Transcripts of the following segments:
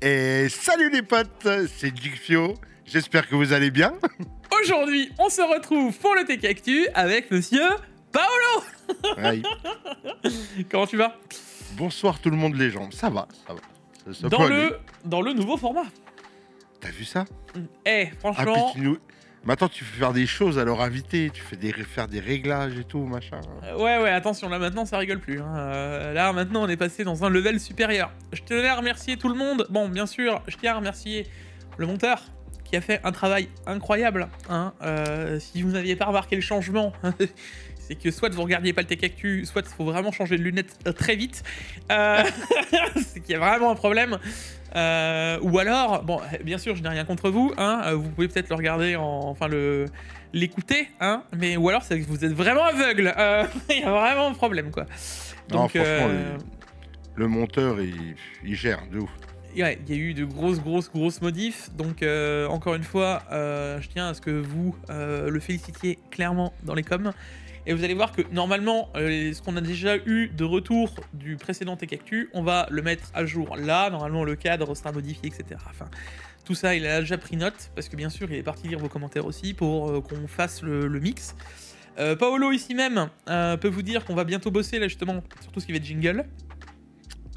Et salut les potes, c'est Jigfio, j'espère que vous allez bien. Aujourd'hui, on se retrouve pour le Tech Actu avec monsieur Paolo. Ouais. Comment tu vas? Bonsoir tout le monde les gens, ça va. Ça dans, peut aller. dans le nouveau format. T'as vu ça? Franchement... Maintenant tu fais faire des choses à leur invité, tu fais faire des réglages et tout, machin. Ouais, attention, là maintenant ça rigole plus. Là maintenant on est passé dans un level supérieur. Je tenais à remercier tout le monde. Bon, bien sûr, je tiens à remercier le monteur qui a fait un travail incroyable. Si vous n'aviez pas remarqué le changement, c'est que soit vous regardiez pas le Tech Actu, soit il faut vraiment changer de lunettes très vite. C'est qu'il y a vraiment un problème. Ou alors, bon, bien sûr, je n'ai rien contre vous, vous pouvez peut-être le regarder, l'écouter, mais ou alors c'est que vous êtes vraiment aveugle. Il y a vraiment un problème, quoi. Donc, non, franchement, le monteur, il gère de ouf. Ouais, il y a eu de grosses modifs, donc encore une fois, je tiens à ce que vous le félicitiez clairement dans les coms. Et vous allez voir que normalement, ce qu'on a déjà eu de retour du précédent Tech Actu, on va le mettre à jour là. Normalement, le cadre sera modifié, etc. Enfin, tout ça, il a déjà pris note, parce que bien sûr, il est parti lire vos commentaires aussi pour qu'on fasse le mix. Paolo, ici même, peut vous dire qu'on va bientôt bosser là justement sur tout ce qui va être jingle.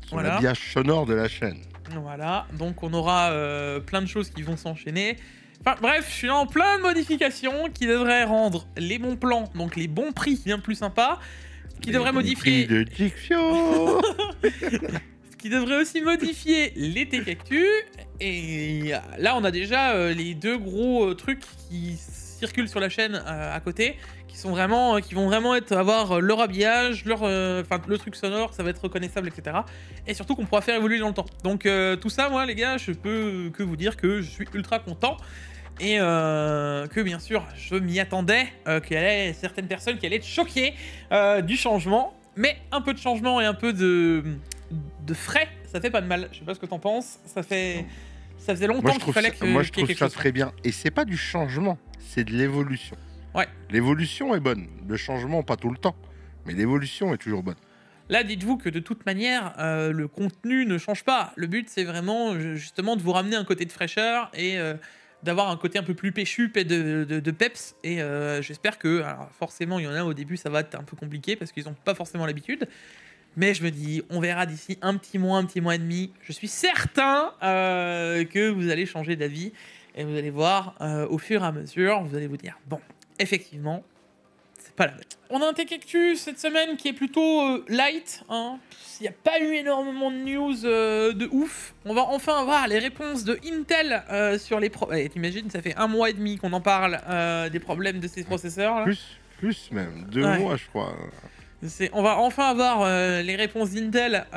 Sur l'habillage sonore de la chaîne. Voilà, donc on aura plein de choses qui vont s'enchaîner. Enfin bref, je suis en plein de modifications qui devraient rendre les bons plans, donc les bons prix bien plus sympas, qui devraient modifier... de Jigfio. qui devrait aussi modifier les Tech Actu. Et là, on a déjà les deux gros trucs qui circulent sur la chaîne à côté, qui vont vraiment avoir leur habillage, le truc sonore, ça va être reconnaissable, etc. Et surtout qu'on pourra faire évoluer dans le temps. Donc tout ça, moi, les gars, je peux que vous dire que je suis ultra content. Et que bien sûr, je m'y attendais, qu'il y avait certaines personnes qui allaient être choquées du changement. Mais un peu de changement et un peu de frais, ça fait pas de mal. Je sais pas ce que t'en penses. Ça faisait longtemps qu'il fallait que... Moi, je trouve ça très bien. Et c'est pas du changement, c'est de l'évolution. Ouais. L'évolution est bonne. Le changement, pas tout le temps. Mais l'évolution est toujours bonne. Là, dites-vous que de toute manière, le contenu ne change pas. Le but, c'est vraiment justement de vous ramener un côté de fraîcheur et d'avoir un côté un peu plus péchu et de peps. Et j'espère que, alors forcément, il y en a au début, ça va être un peu compliqué parce qu'ils n'ont pas forcément l'habitude. Mais je me dis, on verra d'ici un petit mois et demi. Je suis certain que vous allez changer d'avis. Et vous allez voir, au fur et à mesure, vous allez vous dire, bon, effectivement, c'est pas la bête. On a un Tech Actu cette semaine qui est plutôt light. Il n'y a pas eu énormément de news de ouf. On va enfin avoir les réponses de Intel sur les problèmes. T'imagines, ça fait 1 mois et demi qu'on en parle des problèmes de ces processeurs. Là. Plus même, 2 mois je crois. On va enfin avoir les réponses d'Intel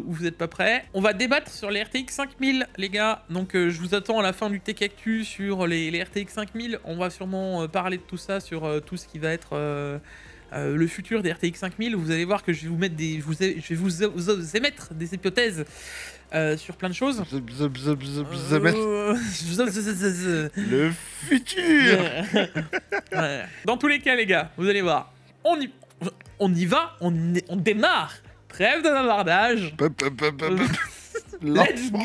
où vous n'êtes pas prêts. On va débattre sur les RTX 5000, les gars. Donc je vous attends à la fin du Tech Actu sur les RTX 5000. On va sûrement parler de tout ça, sur tout ce qui va être le futur des RTX 5000. Vous allez voir que je vais vous mettre je vais vous émettre des hypothèses sur plein de choses. Le futur. Dans tous les cas, les gars, vous allez voir. On y va, on démarre. Trêve de bavardage. Let's go.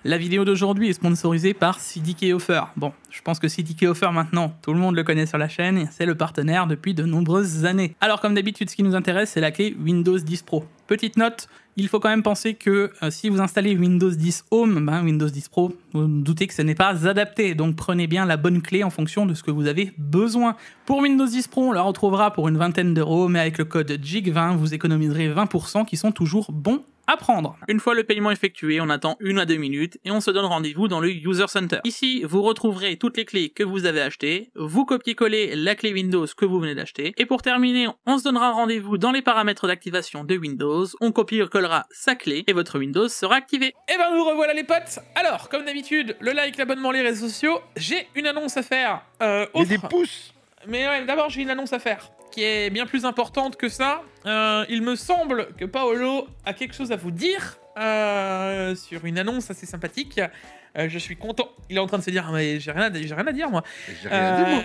La vidéo d'aujourd'hui est sponsorisée par CDK Offer. Bon, je pense que CDK Offer maintenant, tout le monde le connaît sur la chaîne, c'est le partenaire depuis de nombreuses années. Alors comme d'habitude, ce qui nous intéresse, c'est la clé Windows 10 Pro. Petite note, il faut quand même penser que si vous installez Windows 10 Home, Windows 10 Pro, vous vous doutez que ce n'est pas adapté, donc prenez bien la bonne clé en fonction de ce que vous avez besoin. Pour Windows 10 Pro, on la retrouvera pour une vingtaine d'euros, mais avec le code JIG20, vous économiserez 20% qui sont toujours bons à prendre. Une fois le paiement effectué, on attend 1 à 2 minutes et on se donne rendez-vous dans le User Center. Ici, vous retrouverez toutes les clés que vous avez achetées, vous copiez-collez la clé Windows que vous venez d'acheter, et pour terminer, on se donnera rendez-vous dans les paramètres d'activation de Windows, on copie-collera sa clé et votre Windows sera activé. Et ben nous revoilà les potes. Alors, comme d'habitude, le like, l'abonnement, les réseaux sociaux, j'ai une annonce à faire. Et des pouces. Mais ouais, d'abord j'ai une annonce à faire qui est bien plus importante que ça. Il me semble que Paolo a quelque chose à vous dire sur une annonce assez sympathique Je suis content. Il est en train de se dire, mais j'ai rien à dire, moi. J'ai rien dit, moi.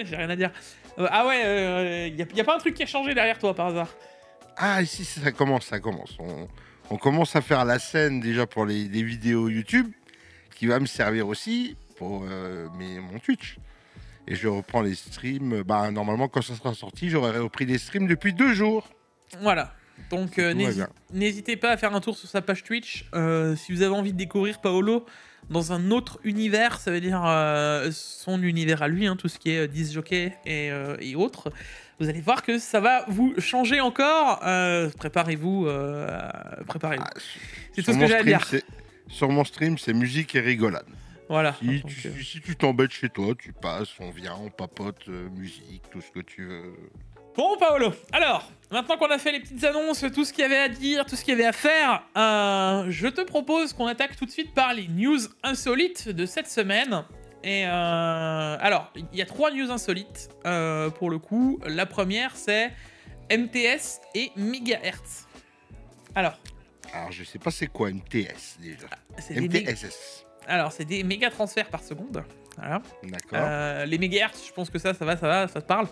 J'ai rien à dire. Ah ouais, y a pas un truc qui a changé derrière toi, par hasard? Ah, ici, ça commence. On commence à faire la scène déjà pour les vidéos YouTube, qui va me servir aussi pour mon Twitch. Et je reprends les streams. Bah, normalement, quand ça sera sorti, j'aurai repris les streams depuis 2 jours. Voilà. Donc, n'hésitez pas à faire un tour sur sa page Twitch. Si vous avez envie de découvrir Paolo dans un autre univers, ça veut dire son univers à lui, hein, tout ce qui est disc jockey et autres. Vous allez voir que ça va vous changer encore. Préparez-vous. C'est tout ce que j'ai à dire. Sur mon stream, c'est musique et rigolade. Voilà. Si tu t'embêtes chez toi, tu passes, on vient, on papote, musique, tout ce que tu veux. Bon, Paolo, alors, maintenant qu'on a fait les petites annonces, tout ce qu'il y avait à dire, tout ce qu'il y avait à faire, je te propose qu'on attaque tout de suite par les news insolites de cette semaine. Et alors, il y a 3 news insolites pour le coup. La première, c'est MTS et Megahertz. Alors, je sais pas c'est quoi MTS déjà. MTSS. Alors, c'est des méga transferts par seconde. Voilà. D'accord. Les mégahertz, je pense que ça te parle.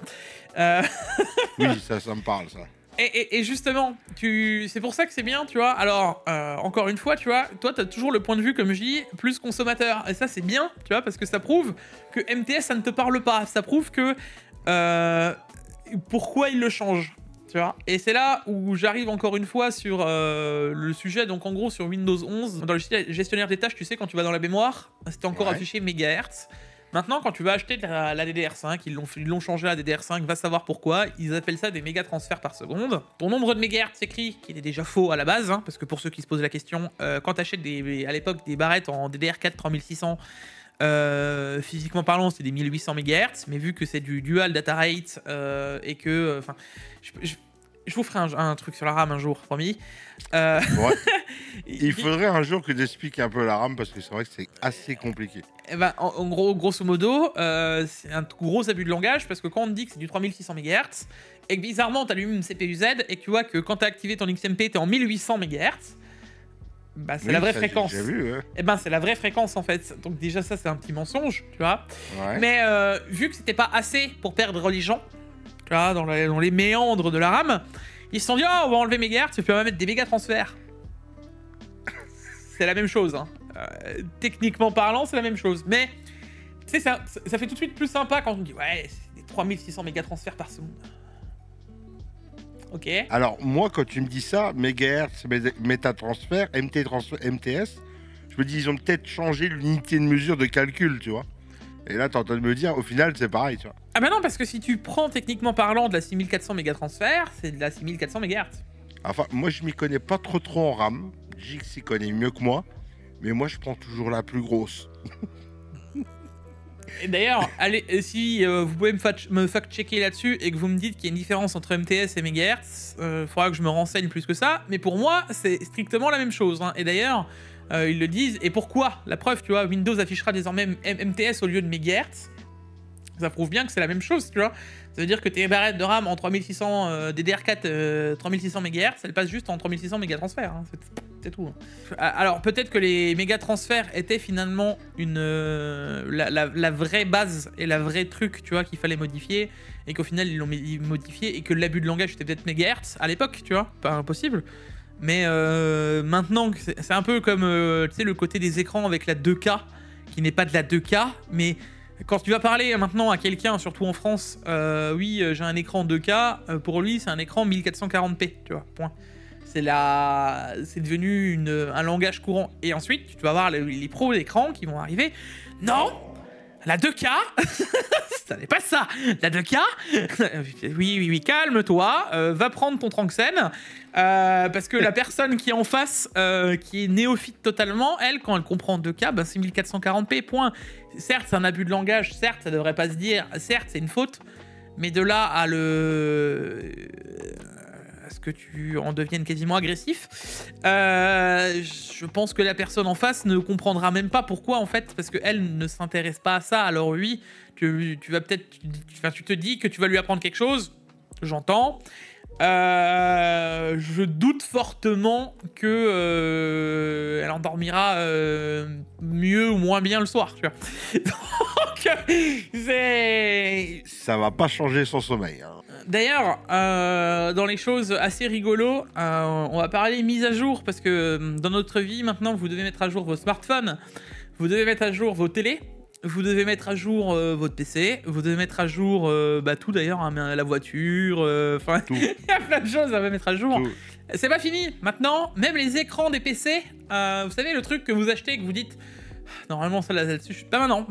Oui, ça me parle, ça. Et justement, c'est pour ça que c'est bien, tu vois. Alors, encore une fois, tu vois, toi, t'as toujours le point de vue, comme je dis, plus consommateur. Et ça, c'est bien, tu vois, parce que ça prouve que MTS, ça ne te parle pas. Ça prouve que... pourquoi il le change, tu vois. Et c'est là où j'arrive encore une fois sur le sujet, donc en gros sur Windows 11, dans le gestionnaire des tâches, tu sais, quand tu vas dans la mémoire, c'était encore affiché mégahertz. Maintenant, quand tu vas acheter la DDR5, ils l'ont changé à la DDR5, va savoir pourquoi, ils appellent ça des méga transferts par seconde. Ton nombre de mégahertz écrit, qu'il est déjà faux à la base, hein, parce que pour ceux qui se posent la question, quand tu achètes à l'époque des barrettes en DDR4 3600, physiquement parlant, c'est des 1800 MHz, mais vu que c'est du dual data rate et que, enfin, je vous ferai un truc sur la RAM un jour, promis. Ouais. Il faudrait un jour que tu expliques un peu la RAM parce que c'est vrai que c'est assez compliqué. Et ben, en gros, grosso modo, c'est un gros abus de langage parce que quand on te dit que c'est du 3600 MHz et que bizarrement tu allumes une CPU Z et que tu vois que quand tu as activé ton XMP, tu es en 1800 MHz. Bah, c'est la vraie fréquence. J'ai vu, ouais. Et ben, c'est la vraie fréquence en fait. Donc, déjà, ça, c'est un petit mensonge, tu vois. Ouais. Mais vu que c'était pas assez pour perdre les gens, tu vois, dans les méandres de la RAM, ils se sont dit, oh, on va enlever mégahertz et puis on va mettre des méga transferts. C'est la même chose, hein. Techniquement parlant, c'est la même chose. Mais, tu sais, ça fait tout de suite plus sympa quand on dit, ouais, c'est des 3600 méga transferts par seconde. Ok. Alors, moi, quand tu me dis ça, mégahertz, métatransfert, MTS, je me dis, ils ont peut-être changé l'unité de mesure de calcul, tu vois. Et là, t'es en train de me dire, au final, c'est pareil, tu vois. Ah bah non, parce que si tu prends techniquement parlant de la 6400 mégatransfert, c'est de la 6400 MHz. Enfin, moi, je m'y connais pas trop en RAM. Jix s'y connaît mieux que moi. Mais moi, je prends toujours la plus grosse. Et d'ailleurs, allez, si vous pouvez me fact-checker là-dessus et que vous me dites qu'il y a une différence entre MTS et MHz, faudra que je me renseigne plus que ça. Mais pour moi, c'est strictement la même chose, hein. Et d'ailleurs, ils le disent. Et pourquoi? La preuve, tu vois, Windows affichera désormais MTS au lieu de MHz. Ça prouve bien que c'est la même chose, tu vois. Ça veut dire que tes barrettes de RAM en 3600 DDR4 3600 MHz, elles passent juste en 3600 mégatransferts, hein. C'est tout, hein. Alors peut-être que les mégatransferts étaient finalement la vraie base et la vraie truc, tu vois, qu'il fallait modifier, et qu'au final ils l'ont modifié, et que l'abus de langage était peut-être mégahertz à l'époque, tu vois, pas impossible. Mais maintenant, c'est un peu comme tu sais, le côté des écrans avec la 2K, qui n'est pas de la 2K, mais quand tu vas parler maintenant à quelqu'un, surtout en France, oui, j'ai un écran 2K, pour lui, c'est un écran 1440p, tu vois, point. C'est devenu un langage courant. Et ensuite, tu vas voir les pros d'écran qui vont arriver. Non, la 2K, ça n'est pas ça. La 2K, oui, calme-toi, va prendre ton Tranxène, parce que la personne qui est en face, qui est néophyte totalement, elle, quand elle comprend 2K, ben c'est 1440p, point. Certes, c'est un abus de langage, certes, ça devrait pas se dire, certes, c'est une faute, mais de là à ce que tu en deviennes quasiment agressif, je pense que la personne en face ne comprendra même pas pourquoi, en fait, parce qu'elle ne s'intéresse pas à ça. Alors oui, tu vas peut-être, tu te dis que tu vas lui apprendre quelque chose, j'entends, Je doute fortement que elle endormira mieux ou moins bien le soir, tu vois. Donc, c'est... Ça va pas changer son sommeil. Hein. D'ailleurs, dans les choses assez rigolos, on va parler mise à jour, parce que dans notre vie, maintenant, vous devez mettre à jour vos smartphones, vous devez mettre à jour vos télés, vous devez mettre à jour votre PC, vous devez mettre à jour tout d'ailleurs, hein, la voiture, enfin, il y a plein de choses à mettre à jour. Tout. C'est pas fini, maintenant, même les écrans des PC, vous savez, le truc que vous achetez et que vous dites, normalement, ça là-dessus, je suis pas non,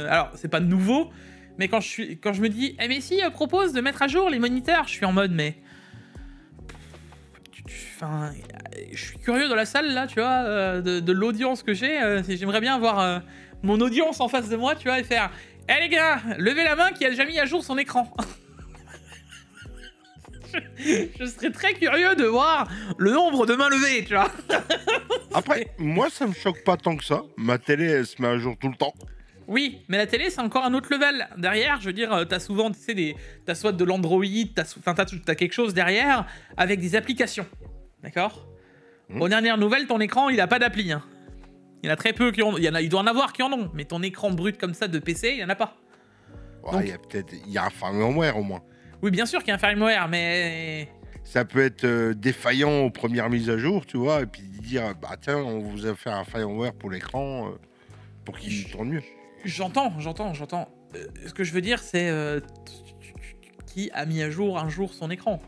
alors, c'est pas nouveau, mais quand je me dis, eh mais si, propose de mettre à jour les moniteurs, je suis en mode, mais... Enfin, je suis curieux dans la salle, là, tu vois, de l'audience que j'ai. J'aimerais bien avoir mon audience en face de moi, tu vois, et faire « Eh les gars, levez la main qui a déjà mis à jour son écran !» Je serais très curieux de voir le nombre de mains levées, tu vois. Après, moi, ça me choque pas tant que ça. Ma télé, elle se met à jour tout le temps. Oui, mais la télé, c'est encore un autre level. Derrière, je veux dire, t'as souvent, tu sais, t'as soit de l'Android, t'as quelque chose derrière avec des applications. D'accord ? Aux dernières nouvelles, ton écran, il a pas d'appli. Hein. Il y en a très peu qui ont... Il doit en avoir qui en ont, mais ton écran brut comme ça de PC, il y en a pas. Ouais, donc... il y a un firmware au moins. Oui, bien sûr qu'il y a un firmware, mais... Ça peut être défaillant aux premières mises à jour, tu vois, et puis dire, bah tiens, on vous a fait un firmware pour l'écran pour qu'il tourne mieux. J'entends. Ce que je veux dire, c'est qui a mis à jour un jour son écran.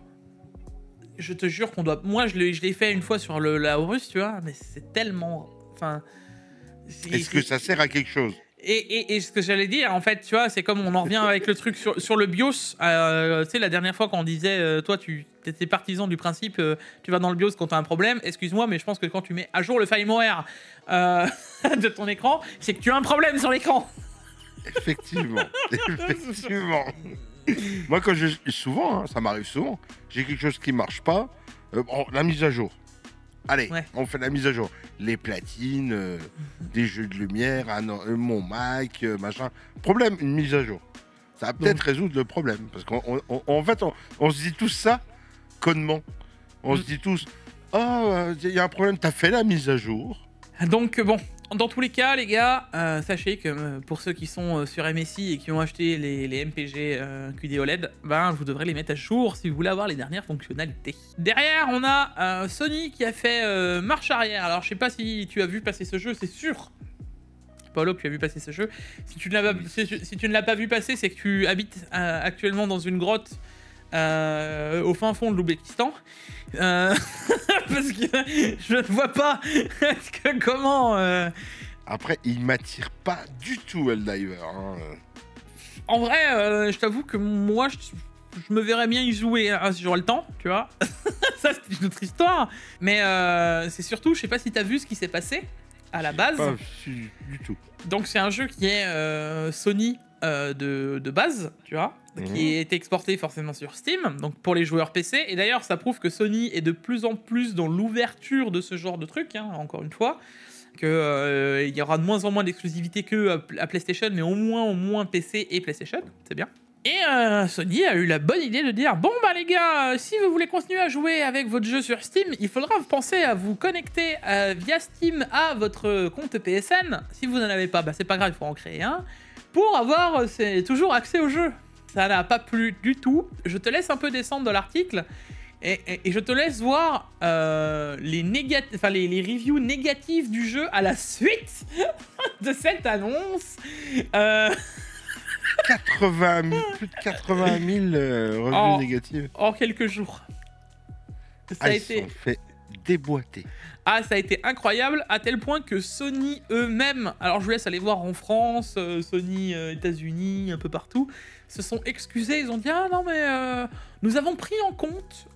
Je te jure qu'on doit... Moi, je l'ai fait une fois sur la Horus, tu vois, mais c'est tellement... Enfin... Est-ce que ça sert à quelque chose ? Et ce que j'allais dire, en fait, tu vois, c'est comme on en revient avec le truc sur le BIOS. Tu sais, la dernière fois quand on disait, toi, tu étais partisan du principe, tu vas dans le BIOS quand tu as un problème. Excuse-moi, mais je pense que quand tu mets à jour le firmware de ton écran, c'est que tu as un problème sur l'écran. Effectivement. Moi, quand souvent, hein, ça m'arrive souvent, j'ai quelque chose qui marche pas, la mise à jour. Allez, ouais. On fait la mise à jour. Les platines, des jeux de lumière, mon Mac, machin. Problème, une mise à jour. Ça va peut-être résoudre le problème. Parce qu'en fait, on se dit tous ça connement. On se dit tous, oh, il y a un problème, t'as fait la mise à jour. Donc, bon, dans tous les cas, les gars, sachez que pour ceux qui sont sur MSI et qui ont acheté les MPG QD OLED, ben, vous devrez les mettre à jour si vous voulez avoir les dernières fonctionnalités. Derrière, on a Sony qui a fait marche arrière. Alors, je sais pas si tu as vu passer ce jeu, c'est sûr. Paolo, tu as vu passer ce jeu. Si tu ne l'as pas vu passer, c'est que tu habites actuellement dans une grotte au fin fond de l'Ouzbékistan. Parce que je ne vois pas comment... Après, il m'attire pas du tout, Helldivers. Hein. En vrai, je t'avoue que moi, je me verrais bien y jouer si j'aurais le temps, tu vois. Ça, c'est une autre histoire. Mais c'est surtout, je sais pas si t'as vu ce qui s'est passé à la base. Pas du tout. Donc, c'est un jeu qui est Sony de base, tu vois. Qui est exporté forcément sur Steam, donc pour les joueurs PC. Et d'ailleurs, ça prouve que Sony est de plus en plus dans l'ouverture de ce genre de truc, hein, encore une fois. Qu'il y aura de moins en moins d'exclusivité que à PlayStation, mais au moins PC et PlayStation, c'est bien. Et Sony a eu la bonne idée de dire, bon bah les gars, si vous voulez continuer à jouer avec votre jeu sur Steam, il faudra penser à vous connecter via Steam à votre compte PSN. Si vous n'en avez pas, bah c'est pas grave, il faut en créer un. Pour avoir toujours accès au jeu. Ça n'a pas plu du tout. Je te laisse un peu descendre dans l'article et je te laisse voir les reviews négatives du jeu à la suite de cette annonce. plus de 80 000 reviews négatives. En quelques jours. Ils sont fait déboîter. Ah, ça a été incroyable, à tel point que Sony eux-mêmes, alors je vous laisse aller voir en France, Sony États-Unis, un peu partout, se sont excusés, ils ont dit « Ah non mais nous avons pris en compte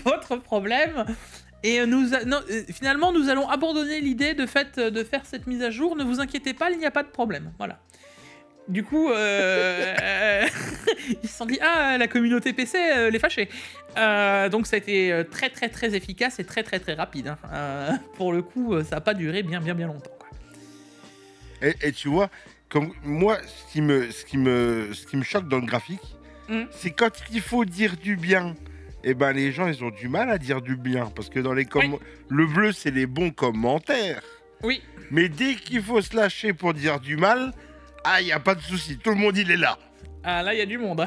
votre problème et finalement nous allons abandonner l'idée de faire cette mise à jour, ne vous inquiétez pas, il n'y a pas de problème. » Voilà. Du coup, ils se sont dit « Ah, la communauté PC, les fâchés !» Donc ça a été très efficace et très rapide. Hein. Pour le coup, ça n'a pas duré bien longtemps. Quoi. Et tu vois, comme moi, ce qui me choque dans le graphique, c'est quand il faut dire du bien. Eh ben, les gens, ils ont du mal à dire du bien. Parce que dans les le bleu, c'est les bons commentaires. Oui. Mais dès qu'il faut se lâcher pour dire du mal, ah, il n'y a pas de souci. Tout le monde, il est là. Ah, là, il y a du monde.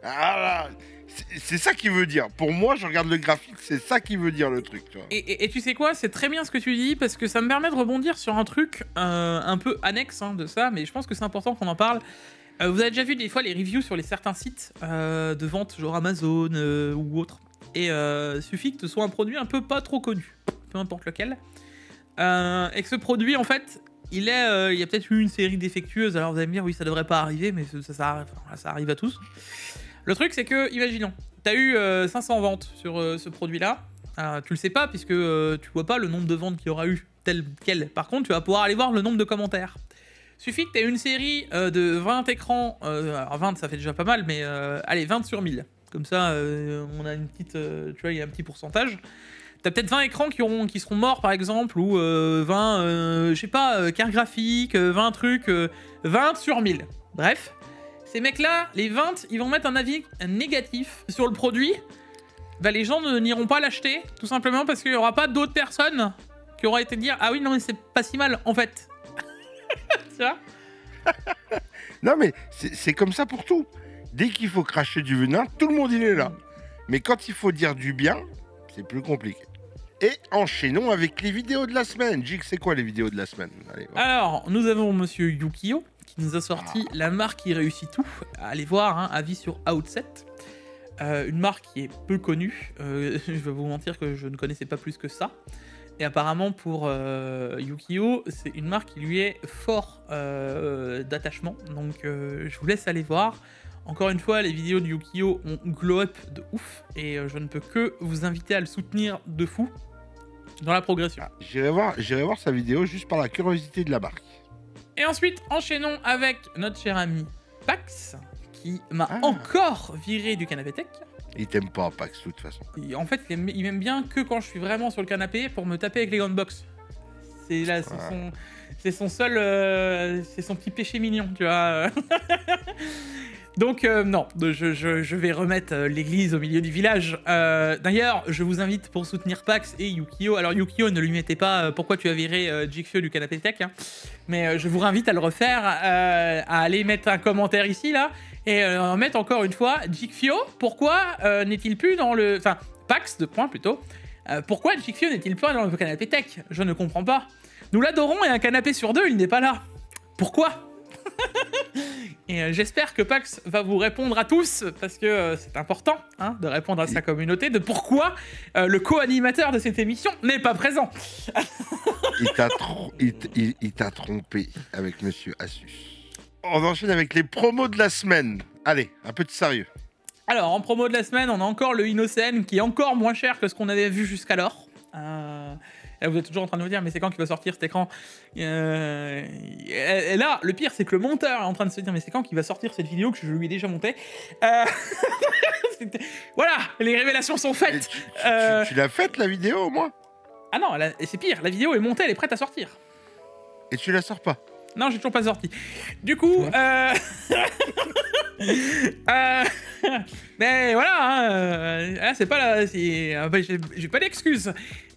Ah, là, c'est ça qui veut dire. Pour moi, je regarde le graphique, c'est ça qui veut dire le truc. Tu vois. Et tu sais quoi, c'est très bien ce que tu dis, parce que ça me permet de rebondir sur un truc un peu annexe de ça, mais je pense que c'est important qu'on en parle. Vous avez déjà vu des fois les reviews sur certains sites de vente, genre Amazon ou autre. Et suffit que ce soit un produit un peu pas trop connu, peu importe lequel. Et que ce produit, en fait, il y a peut-être eu une série défectueuse. Alors vous allez me dire, oui, ça devrait pas arriver, mais ça arrive à tous. Le truc, c'est que, imaginons, tu as eu 500 ventes sur ce produit-là. Tu le sais pas, puisque tu vois pas le nombre de ventes qu'il y aura eu tel quel. Par contre, tu vas pouvoir aller voir le nombre de commentaires. Suffit que tu aies une série de 20 écrans, alors 20 ça fait déjà pas mal, mais allez, 20 sur 1000. Comme ça, on a une petite, tu vois, il y a un petit pourcentage. T'as peut-être 20 écrans qui seront morts, par exemple, ou 20, je sais pas, cartes graphiques, 20 trucs, 20 sur 1000. Bref, ces mecs-là, les 20, ils vont mettre un avis négatif sur le produit. Bah, les gens n'iront pas l'acheter, tout simplement parce qu'il n'y aura pas d'autres personnes qui auraient été dire « Ah oui, non, mais c'est pas si mal, en fait. » Tu vois? Non, mais c'est comme ça pour tout. Dès qu'il faut cracher du venin, tout le monde il est là. Mais quand il faut dire du bien, c'est plus compliqué. Et enchaînons avec les vidéos de la semaine. Jig, c'est quoi les vidéos de la semaine? Allez, alors, nous avons monsieur Yukio qui nous a sorti la marque qui réussit tout. Allez voir, avis sur Outset. Une marque qui est peu connue. Je vais vous mentir que je ne connaissais pas plus que ça. Et apparemment pour Yukio, c'est une marque qui lui est fort d'attachement. Donc je vous laisse aller voir. Encore une fois, les vidéos de Yukio ont glow up de ouf. Et je ne peux que vous inviter à le soutenir de fou dans la progression. J'irai voir sa vidéo juste par la curiosité de la marque. Et ensuite, enchaînons avec notre cher ami Pax, qui m'a encore viré du canapé tech. Il t'aime pas, Pax, de toute façon. En fait, il m'aime bien que quand je suis vraiment sur le canapé pour me taper avec les grandes box. C'est là, c'est son seul, c'est son petit péché mignon, tu vois. Donc non, je vais remettre l'église au milieu du village. D'ailleurs, je vous invite pour soutenir Pax et Yukio. Alors Yukio, ne lui mettez pas pourquoi tu as viré Jigfio du canapé tech, mais je vous invite à le refaire, à aller mettre un commentaire ici là. Et mettre encore une fois, Jigfio, pourquoi n'est-il plus dans le... Enfin, Pax, de point plutôt. Pourquoi Jigfio n'est-il pas dans le canapé tech? Je ne comprends pas. Nous l'adorons et un canapé sur deux, il n'est pas là. Pourquoi? Et j'espère que Pax va vous répondre à tous, parce que c'est important de répondre à sa communauté, de pourquoi le co-animateur de cette émission n'est pas présent. Il t'a trompé avec Monsieur Asus. On enchaîne avec les promos de la semaine. Allez, un peu de sérieux. Alors, en promo de la semaine, on a encore le Innocen qui est encore moins cher que ce qu'on avait vu jusqu'alors. Là, vous êtes toujours en train de vous dire, mais c'est quand qu'il va sortir cet écran? Et là, le pire, c'est que le monteur est en train de se dire, mais c'est quand qu'il va sortir cette vidéo que je lui ai déjà montée? Voilà, les révélations sont faites. Tu l'as faite, la vidéo, au moins? Ah non, c'est pire, la vidéo est montée, elle est prête à sortir. Et tu la sors pas? Non, j'ai toujours pas sorti. Du coup, mais voilà, c'est pas là, j'ai pas d'excuses.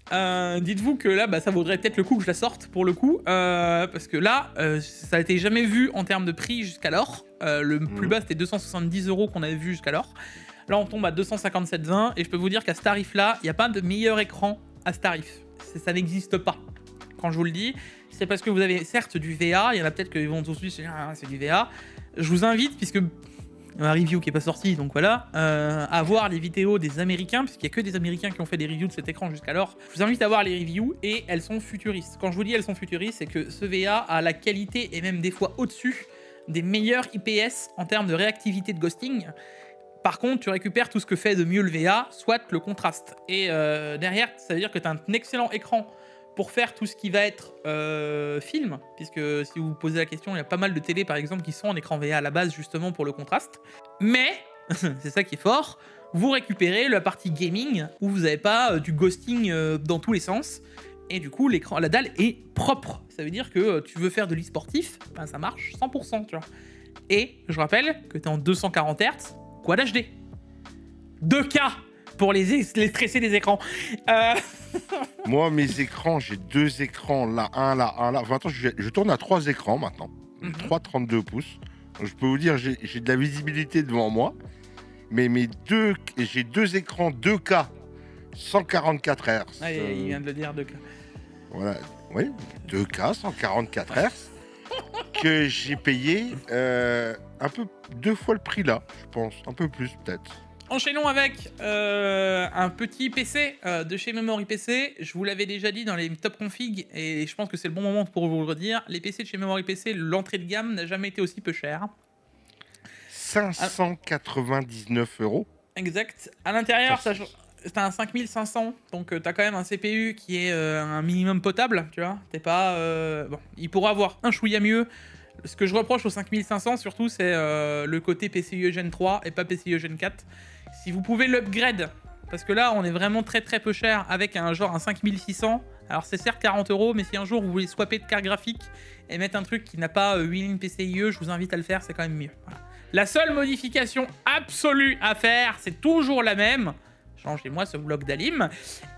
Dites-vous que là, ça vaudrait peut-être le coup que je la sorte pour le coup, parce que là, ça a été jamais vu en termes de prix jusqu'alors. Le plus bas c'était 270 € qu'on avait vu jusqu'alors. Là, on tombe à 257,20 et je peux vous dire qu'à ce tarif-là, il n'y a pas de meilleur écran à ce tarif. Ça n'existe pas. Quand je vous le dis, c'est parce que vous avez certes du VA, il y en a peut-être qui vont tout de suite se dire c'est du VA. Je vous invite, puisque un review qui est pas sorti, donc voilà, à voir les vidéos des Américains, puisqu'il y a que des Américains qui ont fait des reviews de cet écran jusqu'alors. Je vous invite à voir les reviews et elles sont futuristes. Quand je vous dis elles sont futuristes, c'est que ce VA a la qualité et même des fois au-dessus des meilleurs IPS en termes de réactivité de ghosting. Par contre, tu récupères tout ce que fait de mieux le VA, soit le contraste. Et derrière, ça veut dire que tu as un excellent écran pour faire tout ce qui va être film, puisque si vous vous posez la question, il y a pas mal de télé par exemple qui sont en écran VA à la base justement pour le contraste. Mais, c'est ça qui est fort, vous récupérez la partie gaming où vous n'avez pas du ghosting dans tous les sens. Et du coup, la dalle est propre. Ça veut dire que tu veux faire de l'e-sportif, ça marche 100%, tu vois. Et je rappelle que tu es en 240 Hz, Quad HD. 2K pour les stresser des écrans. Moi, mes écrans, j'ai 2 écrans, là, un là. Enfin, attends, je tourne à 3 écrans maintenant. 3 32 pouces. Donc, je peux vous dire, j'ai de la visibilité devant moi. Mais j'ai 2 écrans 2K, 144 Hz. Ah, il vient de le dire, 2K. Voilà, oui, 2K, 144 Hz. Que j'ai payé un peu 2 fois le prix là, je pense. Un peu plus, peut-être. Enchaînons avec un petit PC de chez Memory PC. Je vous l'avais déjà dit dans les top config et je pense que c'est le bon moment pour vous le redire. Les PC de chez Memory PC, l'entrée de gamme n'a jamais été aussi peu chère. 599 €. Exact. À l'intérieur, c'est un 5500, donc t'as quand même un CPU qui est un minimum potable, tu vois. T'es pas... Bon, il pourra avoir un chouïa mieux. Ce que je reproche au 5500 surtout, c'est le côté PCIe Gen 3 et pas PCIe Gen 4. Si vous pouvez l'upgrade, parce que là on est vraiment très très peu cher avec un 5600, alors c'est certes 40 €, mais si un jour vous voulez swapper de carte graphique et mettre un truc qui n'a pas 8 lignes PCIe, je vous invite à le faire, c'est quand même mieux. Voilà. La seule modification absolue à faire, c'est toujours la même. Changez-moi ce bloc d'Alim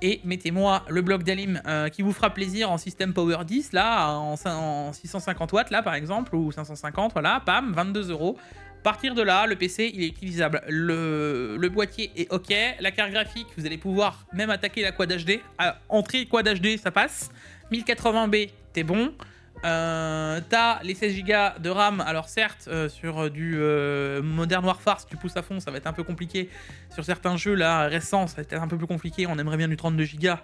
et mettez-moi le bloc d'Alim qui vous fera plaisir en système Power 10, là, en 650 watts, là, par exemple, ou 550, voilà, pam, 22 €. À partir de là, le PC, il est utilisable. Le boîtier est OK. La carte graphique, vous allez pouvoir même attaquer la Quad HD. Entrée Quad HD, ça passe. 1080p, t'es bon. T'as les 16 Go de RAM. Alors certes, sur du Modern Warfare, si tu pousses à fond, ça va être un peu compliqué. Sur certains jeux là récents, ça va être un peu plus compliqué. On aimerait bien du 32 Go.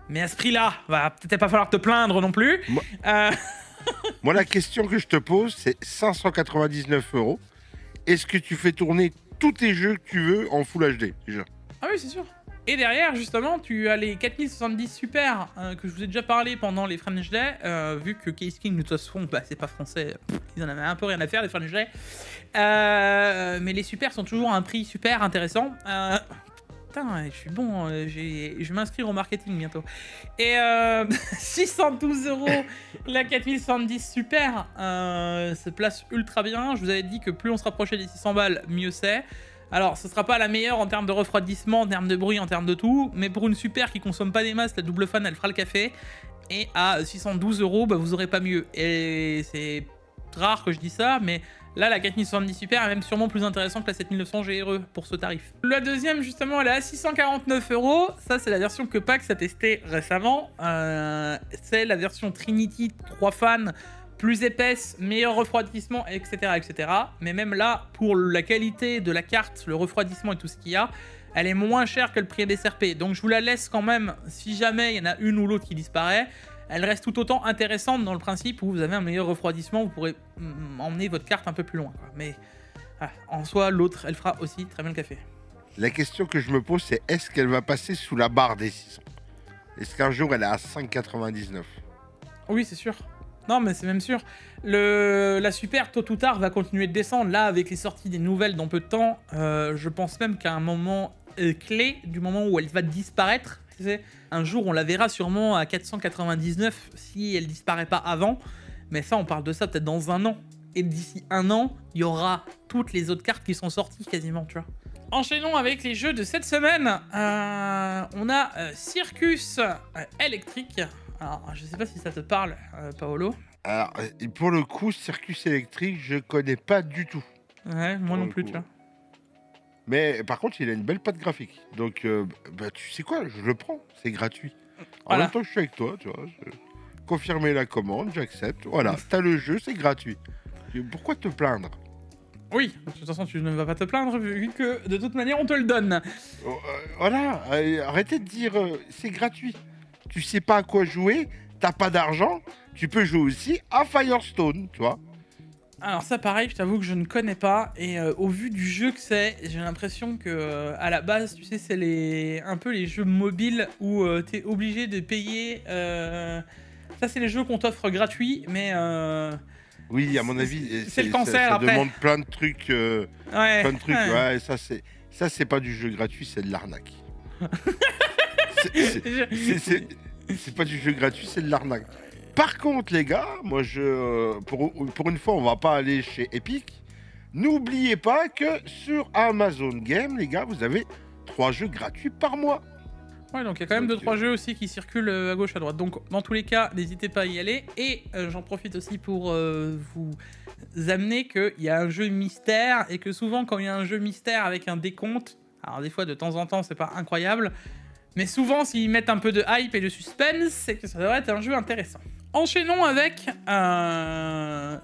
Mais à ce prix-là, va peut-être pas falloir te plaindre non plus. Moi, la question que je te pose, c'est 599 €. Est-ce que tu fais tourner tous tes jeux que tu veux en Full HD déjà? Ah oui, c'est sûr. Et derrière, justement, tu as les 4070 Super que je vous ai déjà parlé pendant les French Day, vu que Case King, de toute façon, bah, c'est pas français, ils en avaient un peu rien à faire, les French Day. Mais les Super sont toujours à un prix super intéressant. Putain, je suis bon, je vais m'inscrire au marketing bientôt. Et 612 € la 4070 Super se place ultra bien. Je vous avais dit que plus on se rapprochait des 600 balles, mieux c'est. Alors, ce sera pas la meilleure en termes de refroidissement, en termes de bruit, en termes de tout, mais pour une Super qui consomme pas des masses, la double fan, elle fera le café. Et à 612 €, bah, vous aurez pas mieux. Et c'est rare que je dis ça, mais là, la 4070 Super est même sûrement plus intéressante que la 7900 GRE pour ce tarif. La deuxième, justement, elle est à 649 €. Ça, c'est la version que Pax a testée récemment. C'est la version Trinity 3 fans, plus épaisse, meilleur refroidissement, etc., etc. Mais même là, pour la qualité de la carte, le refroidissement et tout ce qu'il y a, elle est moins chère que le prix MSRP. Donc je vous la laisse quand même, si jamais il y en a une ou l'autre qui disparaît, elle reste tout autant intéressante dans le principe où vous avez un meilleur refroidissement, vous pourrez emmener votre carte un peu plus loin, quoi. Mais en soi, l'autre, elle fera aussi très bien le café. La question que je me pose, c'est est-ce qu'elle va passer sous la barre des 600? Est-ce qu'un jour, elle est à 5,99? Oui, c'est sûr. Non, mais c'est même sûr. La Super, tôt ou tard, va continuer de descendre. Là, avec les sorties des nouvelles dans peu de temps, je pense même qu'à un moment clé, du moment où elle va disparaître, tu sais, un jour, on la verra sûrement à 499 si elle disparaît pas avant. Mais ça, on parle de ça peut-être dans un an. Et d'ici un an, il y aura toutes les autres cartes qui sont sorties quasiment, tu vois. Enchaînons avec les jeux de cette semaine. On a Circus Electric. Alors, je sais pas si ça te parle, Paolo. Alors, pour le coup, Circus électrique, je connais pas du tout. Ouais, moi non plus, tu vois. Mais par contre, il a une belle patte graphique. Donc, bah, tu sais quoi, je le prends, c'est gratuit. En Voilà. même temps que je suis avec toi, tu vois. Confirmer la commande, j'accepte. Voilà, t'as le jeu, c'est gratuit. Pourquoi te plaindre? Oui, de toute façon, tu ne vas pas te plaindre vu que de toute manière, on te le donne. Voilà, arrêtez de dire c'est gratuit. Tu sais pas à quoi jouer, t'as pas d'argent, tu peux jouer aussi à Firestone, tu vois. Alors ça, pareil, je t'avoue que je ne connais pas. Et au vu du jeu que c'est, j'ai l'impression que à la base, tu sais, c'est un peu les jeux mobiles où t'es obligé de payer. Ça, c'est les jeux qu'on t'offre gratuits, mais... Oui, à mon avis, c'est le cancer ça après. demande plein de trucs. Ouais. Plein de trucs, ouais, ça c'est pas du jeu gratuit, c'est de l'arnaque. C'est pas du jeu gratuit, c'est de l'arnaque. Par contre, les gars, moi pour une fois, on va pas aller chez Epic. N'oubliez pas que sur Amazon Game, les gars, vous avez 3 jeux gratuits par mois. Ouais, donc il y a quand même 2-3 jeux aussi qui circulent à gauche, à droite. Donc, dans tous les cas, n'hésitez pas à y aller. Et j'en profite aussi pour vous amener qu'il y a un jeu mystère et que souvent, quand il y a un jeu mystère avec un décompte, alors des fois, de temps en temps, c'est pas incroyable, mais souvent, s'ils mettent un peu de hype et de suspense, c'est que ça devrait être un jeu intéressant. Enchaînons avec la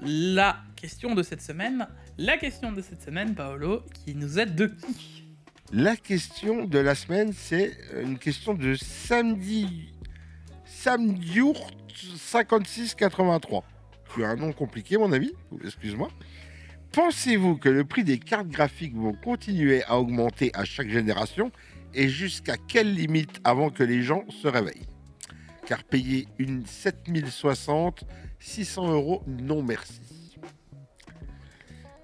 question de cette semaine. La question de cette semaine, Paolo, qui nous aide de qui ? La question de la semaine, c'est une question de Samdiourt 5683. Tu as un nom compliqué, mon ami, excuse-moi. Pensez-vous que le prix des cartes graphiques vont continuer à augmenter à chaque génération et jusqu'à quelle limite avant que les gens se réveillent? Car payer une 7060, 600 €, non merci.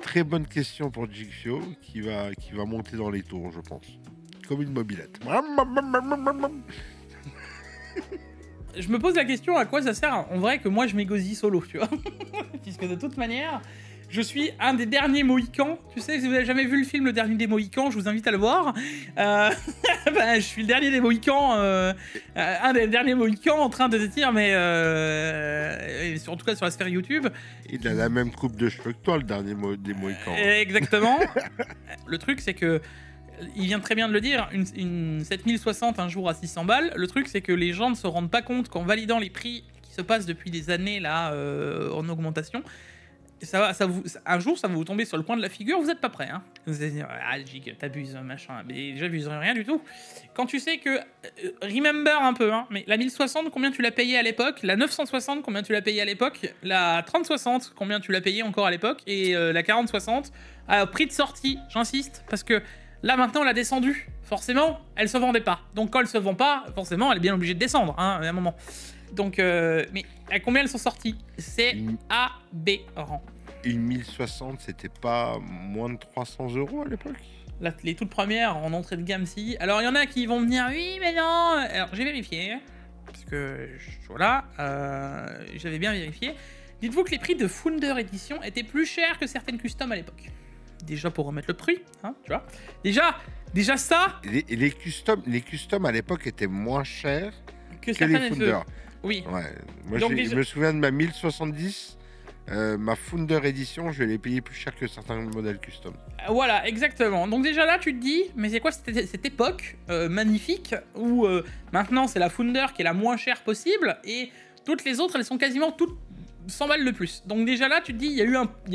Très bonne question pour Jigsaw qui va monter dans les tours, je pense. Comme une mobilette. Je me pose la question à quoi ça sert en vrai que moi je m'égosille solo, tu vois. Puisque de toute manière, je suis un des derniers Mohicans. Tu sais, si vous n'avez jamais vu le film Le Dernier des Mohicans, je vous invite à le voir. Je suis le dernier des Mohicans, un des derniers Mohicans en train de se dire, mais en tout cas sur la sphère YouTube. Il a la même coupe de cheveux que toi, le dernier des Mohicans. Exactement. Le truc, c'est que il vient très bien de le dire, une 7060 un jour à 600 balles. Le truc, c'est que les gens ne se rendent pas compte qu'en validant les prix qui se passent depuis des années là en augmentation, un jour, ça va vous tomber sur le coin de la figure, vous n'êtes pas prêt. Hein. Vous allez dire, ah, Jig, t'abuses, machin. Mais j'abuse rien du tout. Quand tu sais que, remember un peu, hein, mais la 1060, combien tu l'as payé à l'époque? La 960, combien tu l'as payé à l'époque? La 3060, combien tu l'as payé encore à l'époque? Et la 4060, prix de sortie, j'insiste, parce que là, maintenant, elle a descendu. Forcément, elle se vendait pas. Donc, quand elle se vend pas, forcément, elle est bien obligée de descendre, hein, à un moment. Donc, mais à combien elles sont sorties? C'est aberrant. Une 1060, c'était pas moins de 300 € à l'époque? Les toutes premières en entrée de gamme, si. Alors, il y en a qui vont me dire, oui, mais non. Alors, j'ai vérifié, parce que, voilà, j'avais bien vérifié. Dites-vous que les prix de Founder Edition étaient plus chers que certaines customs à l'époque. Déjà pour remettre le prix, hein, tu vois. Déjà ça... Les customs à l'époque étaient moins chers que les Founder. Oui. Ouais. Moi, je me souviens de ma 1070, ma Founder Edition, je l'ai payé plus cher que certains modèles custom. Voilà, exactement. Donc déjà là, tu te dis, mais c'est quoi cette époque magnifique où maintenant c'est la Founder qui est la moins chère possible et toutes les autres, elles sont quasiment toutes 100 balles de plus. Donc déjà là, tu te dis, il y a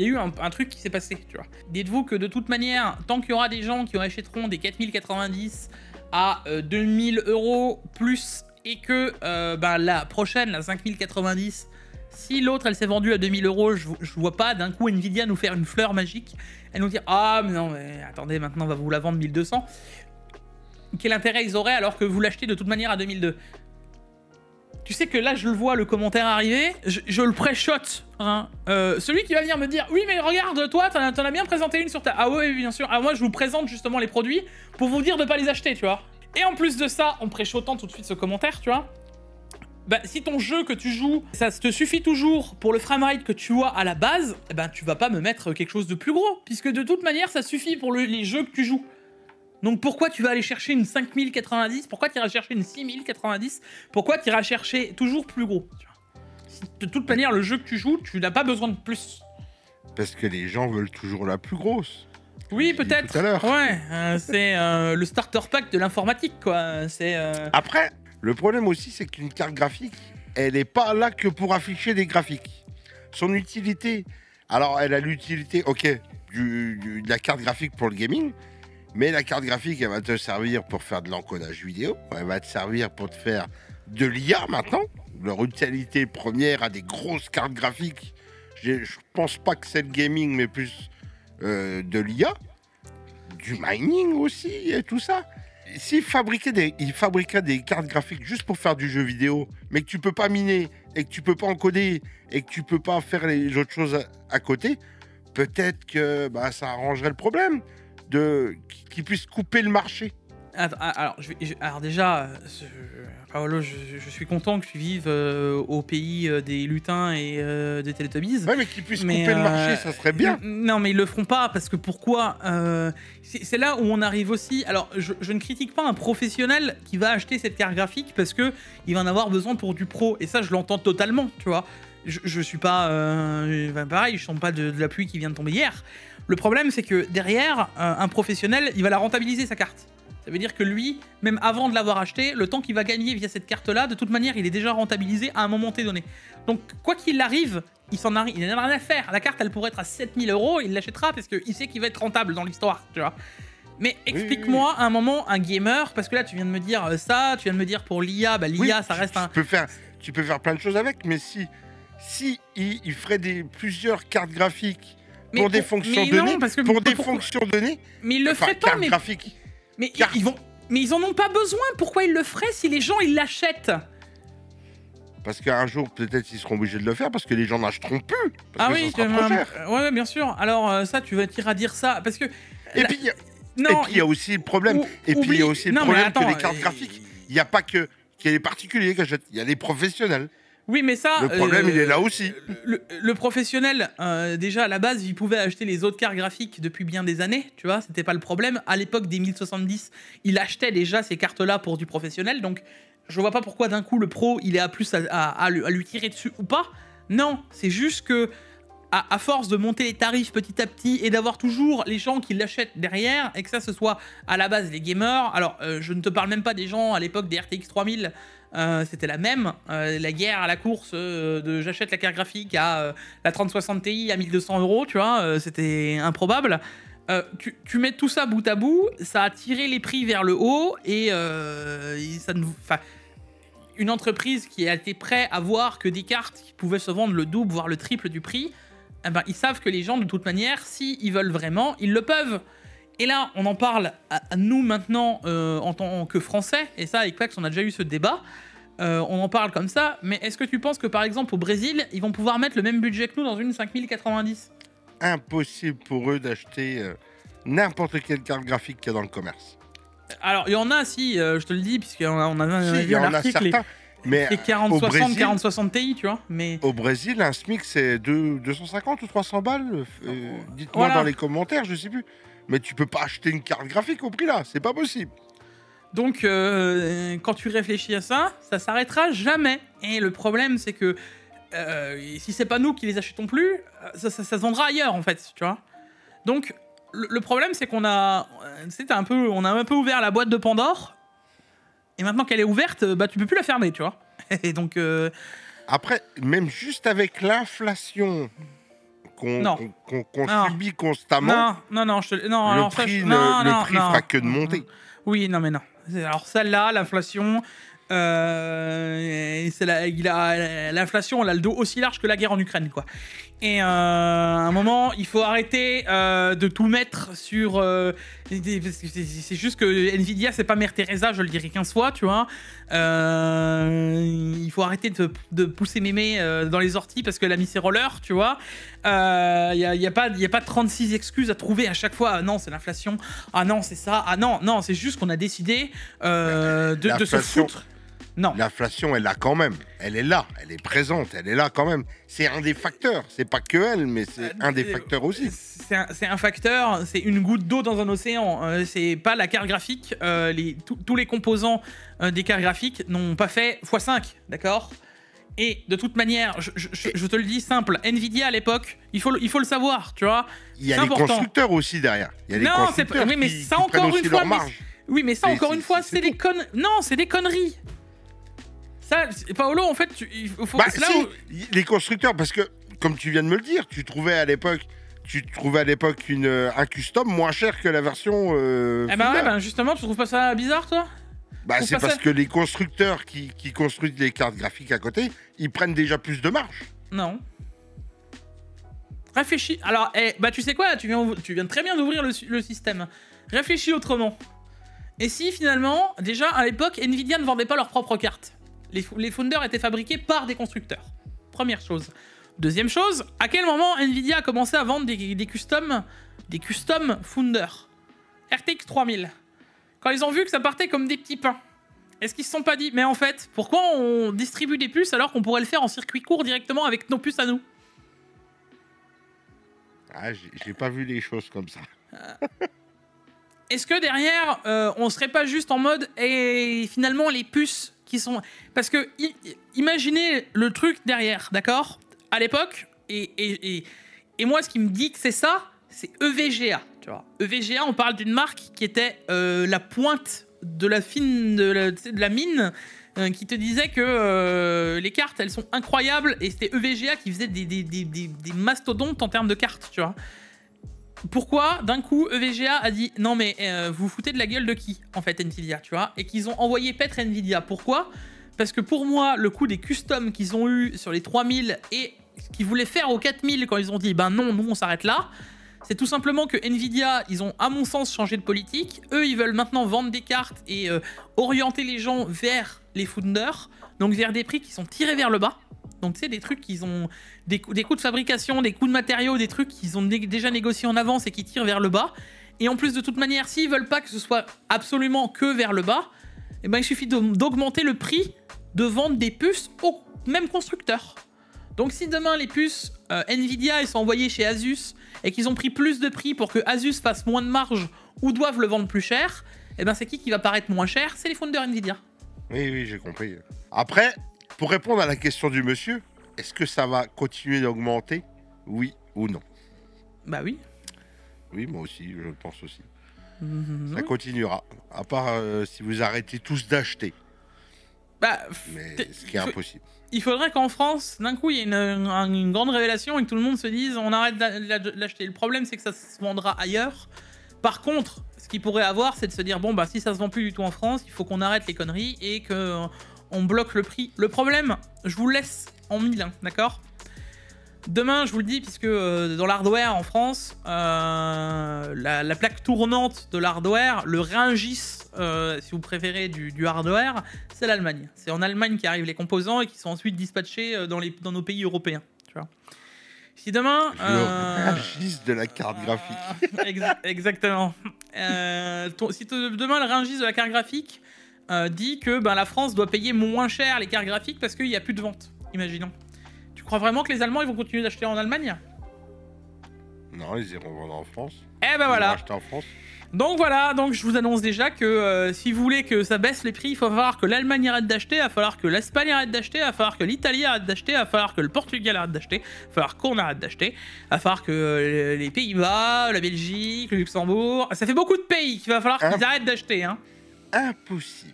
eu un truc qui s'est passé, tu vois. Dites-vous que de toute manière, tant qu'il y aura des gens qui achèteront des 4090 à 2000 € plus et que la prochaine, la 5090, si l'autre elle s'est vendue à 2000 €, je vois pas d'un coup Nvidia nous faire une fleur magique et nous dire ah mais non mais attendez, maintenant on va vous la vendre 1200. Quel intérêt ils auraient alors que vous l'achetez de toute manière à 2002? Tu sais que là je le vois le commentaire arriver, je le pré-shot, hein. Celui qui va venir me dire oui mais regarde toi t'en as bien présenté une sur ta... Ah ouais bien sûr, ah moi je vous présente justement les produits pour vous dire de pas les acheter, tu vois. Et en plus de ça, en pré-shotant tout de suite ce commentaire, tu vois, bah, si ton jeu que tu joues, ça te suffit toujours pour le framerate que tu as à la base, eh ben, tu vas pas me mettre quelque chose de plus gros, puisque de toute manière, ça suffit pour les jeux que tu joues. Donc pourquoi tu vas aller chercher une 5090? Pourquoi tu iras chercher une 6090? Pourquoi tu iras chercher toujours plus gros, tu vois? Si de toute manière, le jeu que tu joues, tu n'as pas besoin de plus. Parce que les gens veulent toujours la plus grosse. Oui, peut-être. Ouais, c'est le starter pack de l'informatique, quoi. Après, le problème aussi, c'est qu'une carte graphique, elle n'est pas là que pour afficher des graphiques. Son utilité, alors elle a l'utilité, ok, de la carte graphique pour le gaming, mais la carte graphique, elle va te servir pour faire de l'encodage vidéo, elle va te servir pour te faire de l'IA maintenant. Leur utilité première à des grosses cartes graphiques, je pense pas que c'est le gaming, mais plus... de l'IA, du mining aussi et tout ça. S'ils fabriquaient des cartes graphiques juste pour faire du jeu vidéo, mais que tu peux pas miner et que tu peux pas encoder et que tu peux pas faire les autres choses à côté, peut-être que ça arrangerait le problème qu'ils puissent couper le marché. Alors, alors déjà, Paolo, je suis content que tu vives au pays des lutins et des Teletubbies. Ouais, mais qu'ils puissent couper le marché, ça serait bien. Non, mais ils le feront pas, parce que pourquoi c'est là où on arrive aussi. Alors, je ne critique pas un professionnel qui va acheter cette carte graphique parce que il va en avoir besoin pour du pro. Et ça, je l'entends totalement, tu vois. Je suis pas... pareil, je sens pas de la pluie qui vient de tomber hier. Le problème, c'est que derrière, un professionnel, il va la rentabiliser, sa carte. Ça veut dire que lui, même avant de l'avoir acheté, le temps qu'il va gagner via cette carte-là, de toute manière, il est déjà rentabilisé à un moment donné. Donc, quoi qu'il arrive, il n'en a rien à faire. La carte, elle pourrait être à 7000 €, il l'achètera parce qu'il sait qu'il va être rentable dans l'histoire, tu vois. Mais explique-moi un moment, un gamer, parce que là, tu viens de me dire ça, tu viens de me dire pour l'IA, bah l'IA, ça reste un... Tu peux faire plein de choses avec, mais si il ferait plusieurs cartes graphiques pour des fonctions données, mais il le ferait pas, mais... graphiques. Mais ils en ont pas besoin. Pourquoi ils le feraient si les gens ils l'achètent? Parce qu'un jour peut-être ils seront obligés de le faire parce que les gens n'achèteront plus. Ah oui, ouais, bien sûr. Alors ça, tu vas à dire ça parce que. Et puis il y a aussi le problème. Que les cartes graphiques, il n'y a pas que les particuliers qui achètent. Il y a les professionnels. Oui, mais ça... Le problème, il est là aussi. Le professionnel, déjà, à la base, il pouvait acheter les autres cartes graphiques depuis bien des années, tu vois, c'était pas le problème. À l'époque des 1070, il achetait déjà ces cartes-là pour du professionnel, donc je vois pas pourquoi d'un coup, le pro, il est à plus à lui tirer dessus ou pas. Non, c'est juste que, à force de monter les tarifs petit à petit et d'avoir toujours les gens qui l'achètent derrière, et que ça, ce soit à la base les gamers, alors je ne te parle même pas des gens à l'époque des RTX 3000, c'était la même, la guerre à la course de j'achète la carte graphique à la 3060 Ti à 1200 €, tu vois, c'était improbable. Tu mets tout ça bout à bout, ça a tiré les prix vers le haut et ça ne... Enfin, une entreprise qui a été prête à voir que des cartes qui pouvaient se vendre le double, voire le triple du prix, eh ben, ils savent que les gens, de toute manière, s'ils veulent vraiment, ils le peuvent. Et là, on en parle à nous maintenant en tant que Français, et ça, avec Pax, on a déjà eu ce débat. On en parle comme ça, mais est-ce que tu penses que, par exemple, au Brésil, ils vont pouvoir mettre le même budget que nous dans une 5090 ? Impossible pour eux d'acheter n'importe quelle carte graphique qu'il y a dans le commerce. Alors, il y en a, si, je te le dis, puisqu'on a vu un article... Mais les 4060, 4060 Ti, tu vois. Mais... Au Brésil, un SMIC, c'est 250 ou 300 balles. Dites-moi dans les commentaires, je sais plus. Mais tu peux pas acheter une carte graphique au prix là, c'est pas possible. Donc, quand tu réfléchis à ça, ça s'arrêtera jamais. Et le problème, c'est que si c'est pas nous qui les achetons plus, ça se vendra ailleurs, en fait, tu vois. Donc, le problème, c'est qu'on a, on a un peu ouvert la boîte de Pandore. Et maintenant qu'elle est ouverte, bah, tu peux plus la fermer, tu vois. Et donc... Après, même juste avec l'inflation qu'on subit constamment, le prix fera que de monter. Oui, non, mais non. Alors celle-là, l'inflation... l'inflation, elle a le dos aussi large que la guerre en Ukraine, quoi. Et à un moment, il faut arrêter de tout mettre sur... c'est juste que Nvidia, c'est pas Mère Teresa, je le dirai 15 fois, tu vois. Il faut arrêter de pousser mémé dans les orties parce qu'elle a mis ses rollers, tu vois. Il n'y a pas 36 excuses à trouver à chaque fois. Ah non, c'est l'inflation. Ah non, c'est ça. Ah non, c'est juste qu'on a décidé de se foutre. Non. L'inflation, elle est là quand même. Elle est là, elle est présente, elle est là quand même. C'est un des facteurs. C'est pas que elle, mais c'est un des facteurs aussi. C'est un facteur, c'est une goutte d'eau dans un océan. C'est pas la carte graphique. Tous les composants des cartes graphiques n'ont pas fait x5, d'accord ? Et de toute manière, je te le dis simple, Nvidia à l'époque, il faut le savoir, tu vois. Il y a les constructeurs aussi derrière. Il y a les constructeurs qui prennent aussi leur marge. Oui, mais ça, encore une fois, c'est des conneries. Non, c'est des conneries. Ça, Paolo, en fait, les constructeurs, parce que, comme tu viens de me le dire, tu trouvais à l'époque un custom moins cher que la version... justement, tu trouves pas ça bizarre, toi ? C'est parce que les constructeurs qui construisent les cartes graphiques à côté, ils prennent déjà plus de marge. Non. Réfléchis. Alors, tu sais quoi, tu viens très bien d'ouvrir le système. Réfléchis autrement. Et si, finalement, déjà, à l'époque, Nvidia ne vendait pas leurs propres cartes ? Les Founders étaient fabriqués par des constructeurs. Première chose. Deuxième chose, à quel moment Nvidia a commencé à vendre des custom Founders ? RTX 3000. quand ils ont vu que ça partait comme des petits pains, est-ce qu'ils se sont pas dit, mais en fait, pourquoi on distribue des puces alors qu'on pourrait le faire en circuit court directement avec nos puces à nous? Ah, j'ai pas vu les choses comme ça. Est-ce que derrière, on serait pas juste en mode, et finalement les puces qui sont... Parce que imaginez le truc derrière, d'accord? À l'époque, et moi ce qui me dit que c'est ça, c'est EVGA, tu vois. EVGA, on parle d'une marque qui était la pointe de la mine, qui te disait que les cartes, elles sont incroyables, et c'était EVGA qui faisait des mastodontes en termes de cartes, tu vois. Pourquoi, d'un coup, EVGA a dit non mais vous vous foutez de la gueule de qui, en fait, Nvidia, tu vois, et qu'ils ont envoyé paître Nvidia. Pourquoi? Parce que pour moi, le coup des customs qu'ils ont eu sur les 3000 et ce qu'ils voulaient faire aux 4000 quand ils ont dit ben non, nous on s'arrête là, c'est tout simplement que Nvidia, ils ont à mon sens changé de politique. Eux, ils veulent maintenant vendre des cartes et orienter les gens vers les founders, donc vers des prix qui sont tirés vers le bas. Donc tu sais, des trucs qu'ils ont... Des coûts de fabrication, des coûts de matériaux, des trucs qu'ils ont déjà négociés en avance et qui tirent vers le bas. Et en plus, de toute manière, s'ils veulent pas que ce soit absolument que vers le bas, eh ben, il suffit d'augmenter le prix de vente des puces au même constructeur. Donc si demain les puces Nvidia elles sont envoyées chez Asus et qu'ils ont pris plus de prix pour que Asus fasse moins de marge ou doivent le vendre plus cher, eh ben c'est qui va paraître moins cher? C'est les founders Nvidia. Oui, j'ai compris. Après, pour répondre à la question du monsieur, est-ce que ça va continuer d'augmenter? Oui ou non? Bah oui. Oui, moi aussi, je le pense aussi. Ça Ça continuera, à part si vous arrêtez tous d'acheter. Bah, Mais ce qui est impossible. il faudrait qu'en France, d'un coup, il y ait une grande révélation et que tout le monde se dise on arrête de l'acheter. Le problème, c'est que ça se vendra ailleurs. Par contre, ce qu'il pourrait avoir, c'est de se dire bon, bah, si ça se vend plus du tout en France, il faut qu'on arrête les conneries et qu'on bloque le prix. Le problème, je vous laisse en mille, hein, d'accord? Demain, je vous le dis, puisque dans l'hardware en France, la plaque tournante de l'hardware, le Rungis, si vous préférez, du hardware, c'est l'Allemagne. C'est en Allemagne qu'arrivent les composants et qui sont ensuite dispatchés dans nos pays européens. Tu vois. Si demain... Le Rungis de la carte graphique. Exactement. Si demain, le Rungis de la carte graphique dit que la France doit payer moins cher les cartes graphiques parce qu'il n'y a plus de vente, imaginons. Tu crois vraiment que les Allemands ils vont continuer d'acheter en Allemagne? Non, ils iront vendre en France. Eh ben voilà. Acheter en France. Donc voilà, donc je vous annonce déjà que si vous voulez que ça baisse les prix, il va falloir que l'Allemagne arrête d'acheter, il va falloir que l'Espagne arrête d'acheter, il va falloir que l'Italie arrête d'acheter, il va falloir que le Portugal arrête d'acheter, il va falloir qu'on arrête d'acheter, il va falloir que les Pays-Bas, la Belgique, le Luxembourg, ça fait beaucoup de pays qu'il va falloir qu'ils arrêtent d'acheter. Hein. Impossible.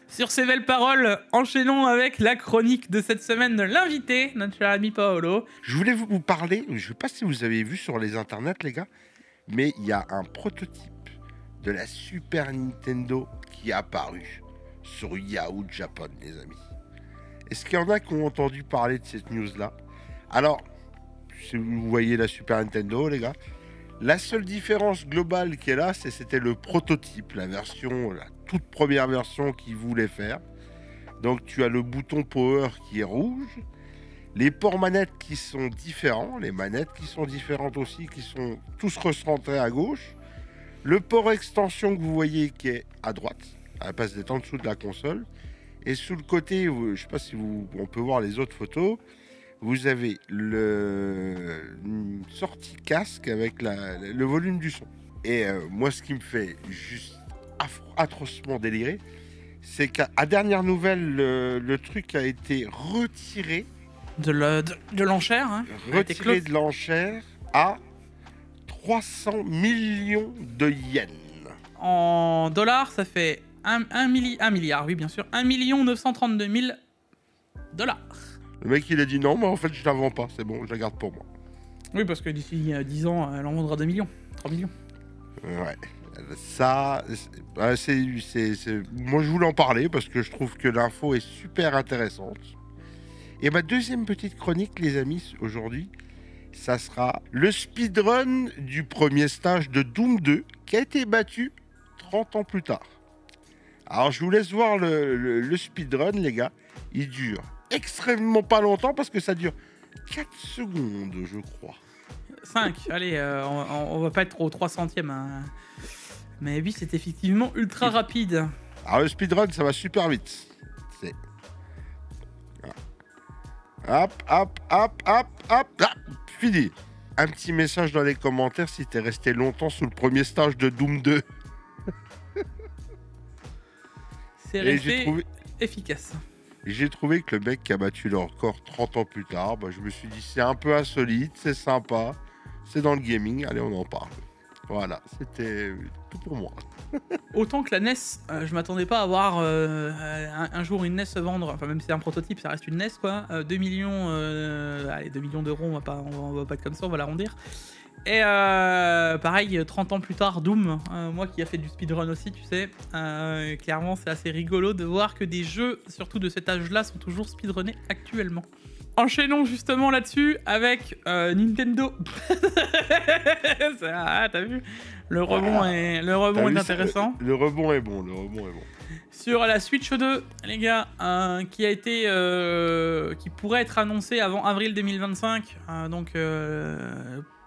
Sur ces belles paroles, enchaînons avec la chronique de cette semaine de l'invité, notre cher ami Paolo. Je voulais vous parler, je ne sais pas si vous avez vu sur les internets, les gars, mais il y a un prototype de la Super Nintendo qui est apparu sur Yahoo Japan, les amis. Est-ce qu'il y en a qui ont entendu parler de cette news-là? Alors, si vous voyez la Super Nintendo, les gars, la seule différence globale qui est là, c'était le prototype, la toute première version qu'ils voulaient faire. Donc tu as le bouton Power qui est rouge, les ports manettes qui sont différents, les manettes qui sont différentes aussi, qui sont tous recentrés à gauche, le port extension que vous voyez qui est à droite, à la place d'être en dessous de la console, et sous le côté, je ne sais pas si on peut voir les autres photos, vous avez une sortie casque avec le volume du son. Et moi, ce qui me fait juste atrocement délirer, c'est qu'à dernière nouvelle, le truc a été retiré de l'enchère. Hein, retiré de l'enchère à 300 millions de yens. En dollars, ça fait 1 milliard, oui, bien sûr. 1 932 000 $. Le mec, il a dit non, mais en fait, je la vends pas, c'est bon, je la garde pour moi. Oui, parce que d'ici 10 ans, elle en vendra 2 millions, 3 millions. Ouais. Ça, moi je voulais en parler parce que je trouve que l'info est super intéressante. Et ma deuxième petite chronique, les amis, aujourd'hui, ça sera le speedrun du premier stage de Doom 2 qui a été battu 30 ans plus tard. Alors je vous laisse voir le speedrun, les gars. Il dure extrêmement pas longtemps parce que ça dure 4 secondes, je crois. 5, allez, on va pas être au 300e. Hein. Mais oui, c'est effectivement ultra rapide. Alors le speedrun, ça va super vite. C'est... Hop, hop, hop, hop, hop, hop, fini. Un petit message dans les commentaires si t'es resté longtemps sous le premier stage de Doom 2. C'est resté efficace. J'ai trouvé que le mec qui a battu le record 30 ans plus tard, bah, je me suis dit c'est un peu insolite, c'est sympa, c'est dans le gaming, allez on en parle. Voilà, c'était tout pour moi. Autant que la NES, je m'attendais pas à voir un jour une NES se vendre, enfin même si c'est un prototype, ça reste une NES quoi, 2 millions, allez 2 millions d'euros, on va pas être comme ça, on va l'arrondir. Et pareil, 30 ans plus tard, Doom, moi qui a fait du speedrun aussi, tu sais, clairement c'est assez rigolo de voir que des jeux, surtout de cet âge-là, sont toujours speedrunnés actuellement. Enchaînons justement là-dessus avec Nintendo. Ah, t'as vu? Le rebond est intéressant. Le rebond est bon, Sur la Switch 2, les gars, qui pourrait être annoncé avant avril 2025,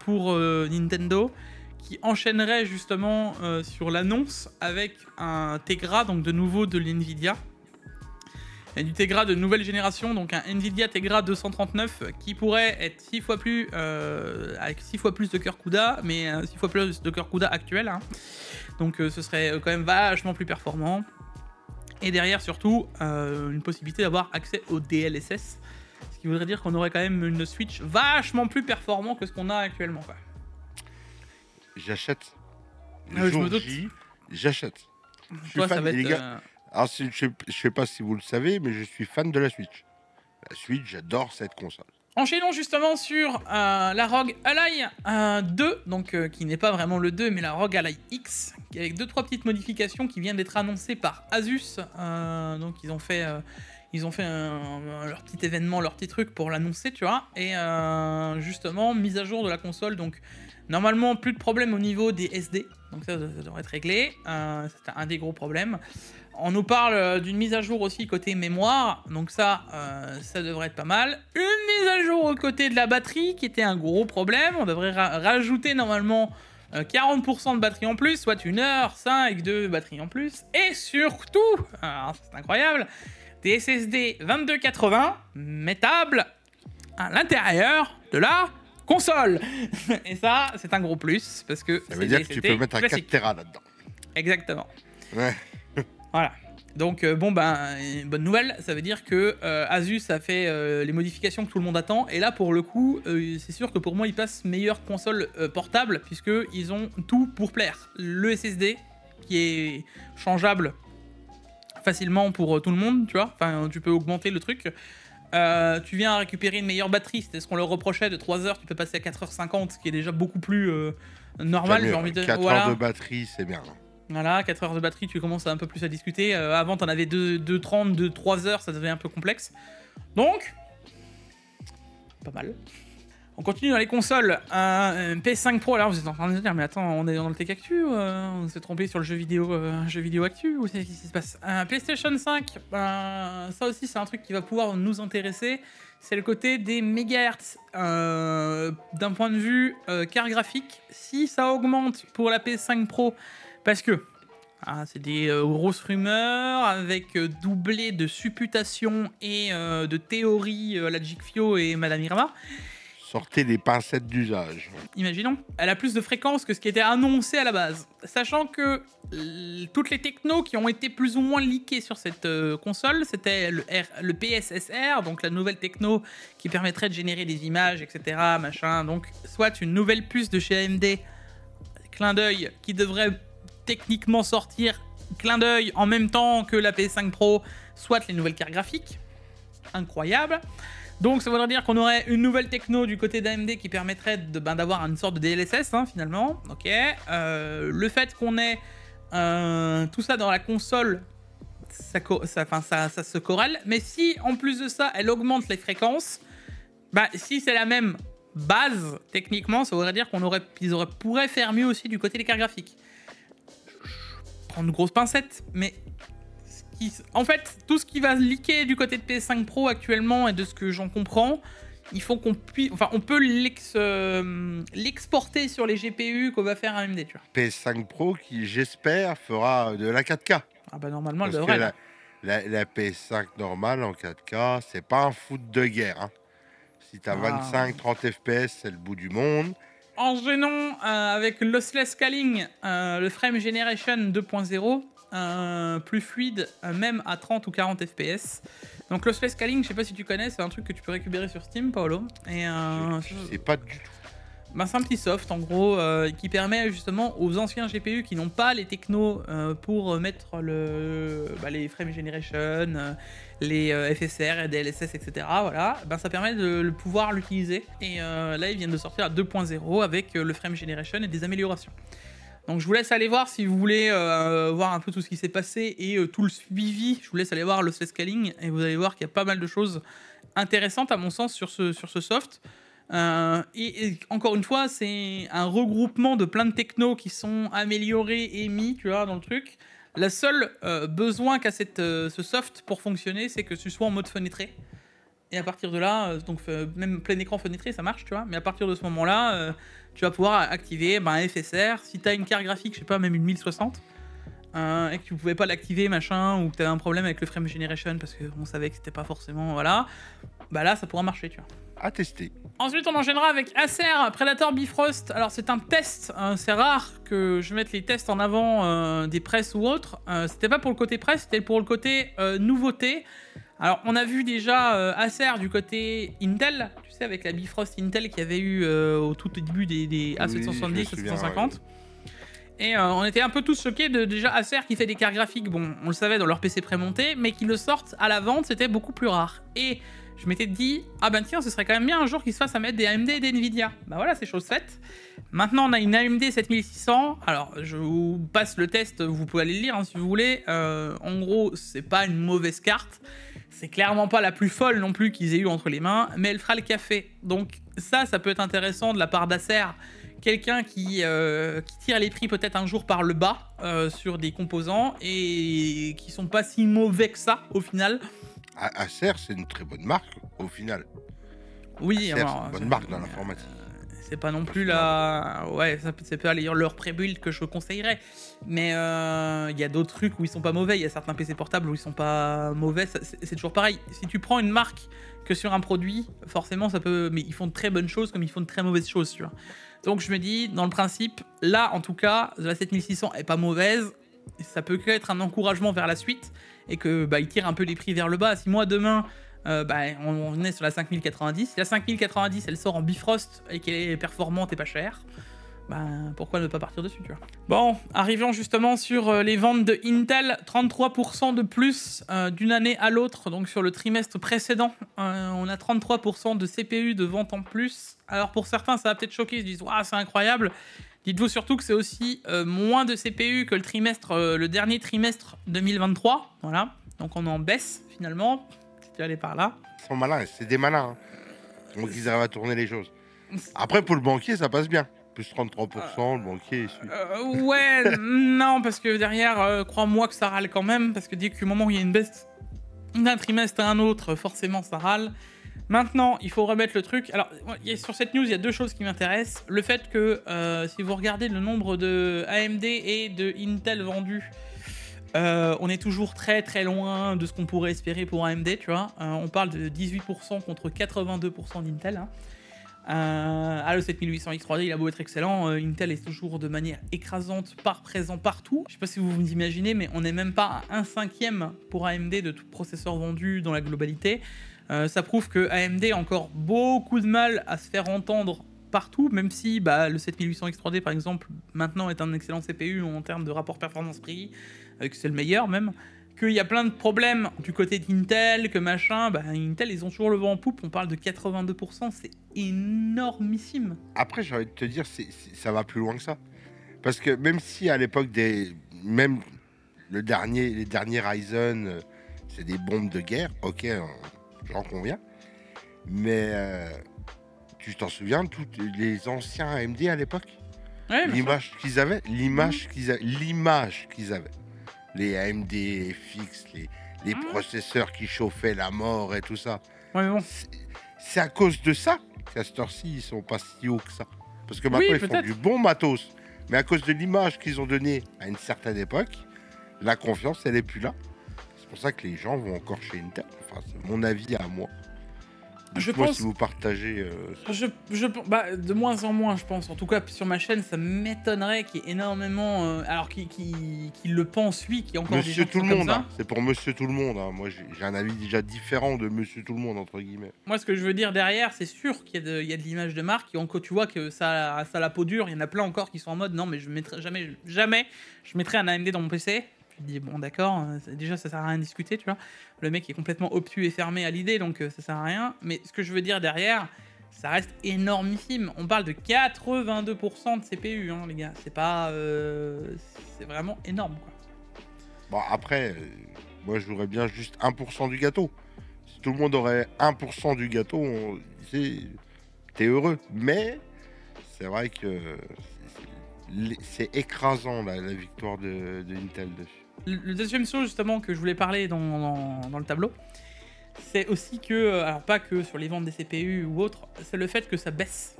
pour Nintendo, qui enchaînerait justement sur l'annonce avec un Tegra, donc de nouveau de l'NVIDIA. Et du Tegra de nouvelle génération, donc un NVIDIA Tegra 239 qui pourrait être 6 fois plus, avec 6 fois plus de cœur CUDA, mais 6 fois plus de cœur CUDA actuel. Hein. Donc ce serait quand même vachement plus performant. Et derrière surtout, une possibilité d'avoir accès au DLSS, ce qui voudrait dire qu'on aurait quand même une Switch vachement plus performant que ce qu'on a actuellement. Quoi. J'achète. Je me doute. J'achète. Toi, ça va être... Alors, je sais pas si vous le savez, mais je suis fan de la Switch. La Switch, j'adore cette console. Enchaînons justement sur la ROG Ally 2, donc qui n'est pas vraiment le 2, mais la ROG Ally X, avec 2-3 petites modifications qui viennent d'être annoncées par Asus. Donc ils ont fait leur petit événement, leur petit truc pour l'annoncer, tu vois. Et justement, mise à jour de la console, donc normalement plus de problème au niveau des SD, donc ça devrait être réglé. C'était un des gros problèmes. On nous parle d'une mise à jour aussi côté mémoire, donc ça devrait être pas mal. Une mise à jour au côté de la batterie, qui était un gros problème. On devrait rajouter normalement 40% de batterie en plus, soit 1h5 de batterie en plus. Et surtout, alors c'est incroyable, des SSD 2280 mettables à l'intérieur de la console. Et ça, c'est un gros plus, parce que ça veut dire que tu peux mettre un 4 Tera là-dedans. Exactement. Ouais. Voilà. Donc bonne nouvelle, ça veut dire que Asus a fait les modifications que tout le monde attend. Et là, pour le coup, c'est sûr que pour moi, ils passent meilleure console portable, puisqu'ils ont tout pour plaire. Le SSD, qui est changeable facilement pour tout le monde, tu vois. Enfin, tu peux augmenter le truc. Tu viens à récupérer une meilleure batterie, c'était ce qu'on leur reprochait, de 3 heures, tu peux passer à 4h50, ce qui est déjà beaucoup plus normal. J'ai envie de... 4 heures de batterie, c'est bien. Voilà, 4 heures de batterie, tu commences un peu plus à discuter. Avant, t'en avais 2h30, 2-3 heures, ça devenait un peu complexe. Donc, pas mal. On continue dans les consoles. PS5 Pro, alors vous êtes en train de se dire, mais attends, on est dans le Tech Actu ou on s'est trompé sur le jeu vidéo Actu ou qu'est-ce qui se passe? PlayStation 5, ça aussi c'est un truc qui va pouvoir nous intéresser. C'est le côté des mégahertz d'un point de vue carte graphique. Si ça augmente pour la PS5 Pro, parce que c'est des grosses rumeurs avec doublé de supputation et de théories à la Jigfio et Madame Irma. Sortez les pincettes d'usage. Imaginons, elle a plus de fréquences que ce qui était annoncé à la base. Sachant que toutes les technos qui ont été plus ou moins leakées sur cette console, c'était le PSSR, donc la nouvelle techno qui permettrait de générer des images, etc. Machin. Donc, soit une nouvelle puce de chez AMD, clin d'œil, qui devrait techniquement sortir, clin d'œil, en même temps que la PS5 Pro, soit les nouvelles cartes graphiques. Incroyable. Donc ça voudrait dire qu'on aurait une nouvelle techno du côté d'AMD qui permettrait d'avoir une sorte de DLSS, hein, finalement. Ok. Le fait qu'on ait tout ça dans la console, ça se corrèle. Mais si en plus de ça, elle augmente les fréquences, si c'est la même base, techniquement, ça voudrait dire qu'ils pourraient faire mieux aussi du côté des cartes graphiques. Prendre une grosse pincette, mais... En fait, tout ce qui va leaker du côté de PS5 Pro actuellement, et de ce que j'en comprends, il faut qu'on puisse, enfin, on peut l'exporter sur les GPU qu'on va faire à AMD, tu vois. PS5 Pro qui, j'espère, fera de la 4K. Ah bah normalement, elle Parce devrait. que la PS5 normale en 4K, c'est pas un foot de guerre. Hein. Si t'as 25-30 FPS, c'est le bout du monde. En gênant avec Lossless Scaling, le Frame Generation 2.0, plus fluide, même à 30 ou 40 FPS. Donc Lossless Scaling, je sais pas si tu connais, c'est un truc que tu peux récupérer sur Steam, Paolo. Et je sais pas du tout. Ben, c'est un petit soft en gros qui permet justement aux anciens GPU qui n'ont pas les technos pour mettre les frame generation, les FSR et DLSS, etc. Voilà, ben, ça permet de pouvoir l'utiliser. Et là, ils viennent de sortir à 2.0 avec le frame generation et des améliorations. Donc je vous laisse aller voir si vous voulez voir un peu tout ce qui s'est passé et tout le suivi. Je vous laisse aller voir le scaling et vous allez voir qu'il y a pas mal de choses intéressantes à mon sens sur ce soft. Et encore une fois, c'est un regroupement de plein de technos qui sont améliorés et mis, tu vois, dans le truc. La seule besoin qu'a ce soft pour fonctionner, c'est que tu sois en mode fenêtré. Et à partir de là, donc même plein écran fenêtré, ça marche, tu vois. Mais à partir de ce moment-là, tu vas pouvoir activer un FSR. Si tu as une carte graphique, je sais pas, même une 1060, et que tu pouvais pas l'activer, machin, ou que tu avais un problème avec le frame generation parce qu'on savait que c'était pas forcément, voilà, bah là, ça pourra marcher, tu vois. À tester. Ensuite, on enchaînera avec Acer Predator Bifrost. Alors, c'est un test. C'est rare que je mette les tests en avant des presses ou autres. C'était pas pour le côté presse, c'était pour le côté nouveauté. Alors, on a vu déjà Acer du côté Intel, tu sais, avec la Bifrost Intel qu'il y avait eu au tout début des A770, A750. Ouais. Et on était un peu tous choqués de déjà Acer qui fait des cartes graphiques, bon, on le savait dans leur PC prémonté, mais qui le sortent à la vente, c'était beaucoup plus rare. Et je m'étais dit, ah ben tiens, ce serait quand même bien un jour qu'ils se fassent à mettre des AMD et des Nvidia. Bah voilà, c'est chose faite. Maintenant, on a une AMD 7600. Alors, je vous passe le test, vous pouvez aller le lire hein, si vous voulez. En gros, c'est pas une mauvaise carte. C'est clairement pas la plus folle non plus qu'ils aient eu entre les mains, mais elle fera le café. Donc ça peut être intéressant de la part d'Acer. Quelqu'un qui tire les prix peut-être un jour par le bas sur des composants et qui sont pas si mauvais que ça au final. Acer, c'est une très bonne marque au final. Oui, Acer, c'est une bonne marque dans l'informatique. C'est pas non plus la... Ouais, c'est pas leur pré-build que je conseillerais. Mais il y a d'autres trucs où ils sont pas mauvais. Il y a certains PC portables où ils sont pas mauvais. C'est toujours pareil. Si tu prends une marque que sur un produit, forcément ça peut... Mais ils font de très bonnes choses comme ils font de très mauvaises choses, tu vois. Donc je me dis, dans le principe, là en tout cas, la 7600 est pas mauvaise. Ça peut que être un encouragement vers la suite et que ils tirent un peu les prix vers le bas. Si moi demain on est sur la 5090, si la 5090 elle sort en Bifrost et qu'elle est performante et pas chère, pourquoi ne pas partir dessus, tu vois. Bon, arrivons justement sur les ventes de Intel, 33% de plus d'une année à l'autre, donc sur le trimestre précédent, on a 33% de CPU de vente en plus. Alors pour certains ça va peut-être choquer, ils se disent waouh c'est incroyable. Dites-vous surtout que c'est aussi moins de CPU que le dernier trimestre 2023, voilà. Donc on est en baisse finalement, si tu allais par là. Ils sont malins, c'est des malins. Hein. Donc ils arrivent à tourner les choses. Après pour le banquier ça passe bien. Plus 33%, le banquier il suit. Ouais, non, parce que derrière, crois-moi que ça râle quand même, parce que dès qu'au moment où il y a une baisse d'un trimestre à un autre, forcément ça râle. Maintenant, il faut remettre le truc. Alors, sur cette news, il y a deux choses qui m'intéressent. Le fait que, si vous regardez le nombre de AMD et de Intel vendus, on est toujours très très loin de ce qu'on pourrait espérer pour AMD, tu vois. On parle de 18% contre 82% d'Intel. Hein. Le 7800X3D, il a beau être excellent, Intel est toujours de manière écrasante, présent partout. Je sais pas si vous vous imaginez, mais on n'est même pas à 1/5 pour AMD de tout processeur vendu dans la globalité. Ça prouve que AMD a encore beaucoup de mal à se faire entendre partout, même si le 7800X3D par exemple maintenant est un excellent CPU en termes de rapport performance-prix, que c'est le meilleur même, qu'il y a plein de problèmes du côté d'Intel, que machin, Intel ils ont toujours le vent en poupe, on parle de 82%, c'est énormissime. Après j'ai envie de te dire, ça va plus loin que ça, parce que même si à l'époque même les derniers Ryzen, c'est des bombes de guerre, ok, j'en conviens, mais tu t'en souviens, tous les anciens AMD à l'époque, ouais, l'image qu'ils avaient, les AMD FX, les processeurs qui chauffaient la mort et tout ça. Ouais, bon. c'est à cause de ça qu'à cette heure-ci, ils sont pas si hauts que ça. Parce que maintenant, ils font du bon matos. Mais à cause de l'image qu'ils ont donnée à une certaine époque, la confiance, elle est plus là. C'est pour ça que les gens vont encore chez Intel. Enfin, c'est mon avis à moi. Je Moi, pense... si vous partagez... de moins en moins, je pense. En tout cas, sur ma chaîne, ça m'étonnerait qu'il y ait énormément... alors, qui le pense, lui, qui est encore Monsieur des gens tout le qui sont monde, comme ça. hein. C'est pour Monsieur tout le monde. Hein. Moi, j'ai un avis déjà différent de Monsieur tout le monde, entre guillemets. Moi, ce que je veux dire derrière, c'est sûr qu'il y a de l'image de marque. Tu vois que ça a la peau dure. Il y en a plein encore qui sont en mode, non, mais je mettrai jamais, je mettrai un AMD dans mon PC. Tu te dis, bon, d'accord, déjà, ça sert à rien de discuter, tu vois. Le mec est complètement obtus et fermé à l'idée, donc ça sert à rien. Mais ce que je veux dire derrière, ça reste énormissime. On parle de 82% de CPU, hein, les gars. C'est pas... c'est vraiment énorme, quoi. Bon, après, moi, je voudrais bien juste 1% du gâteau. Si tout le monde aurait 1% du gâteau, t'es heureux. Mais c'est vrai que c'est écrasant, la victoire de Intel dessus. Le deuxième chose, justement, que je voulais parler dans le tableau, c'est aussi que, alors pas que sur les ventes des CPU ou autres, c'est le fait que ça baisse.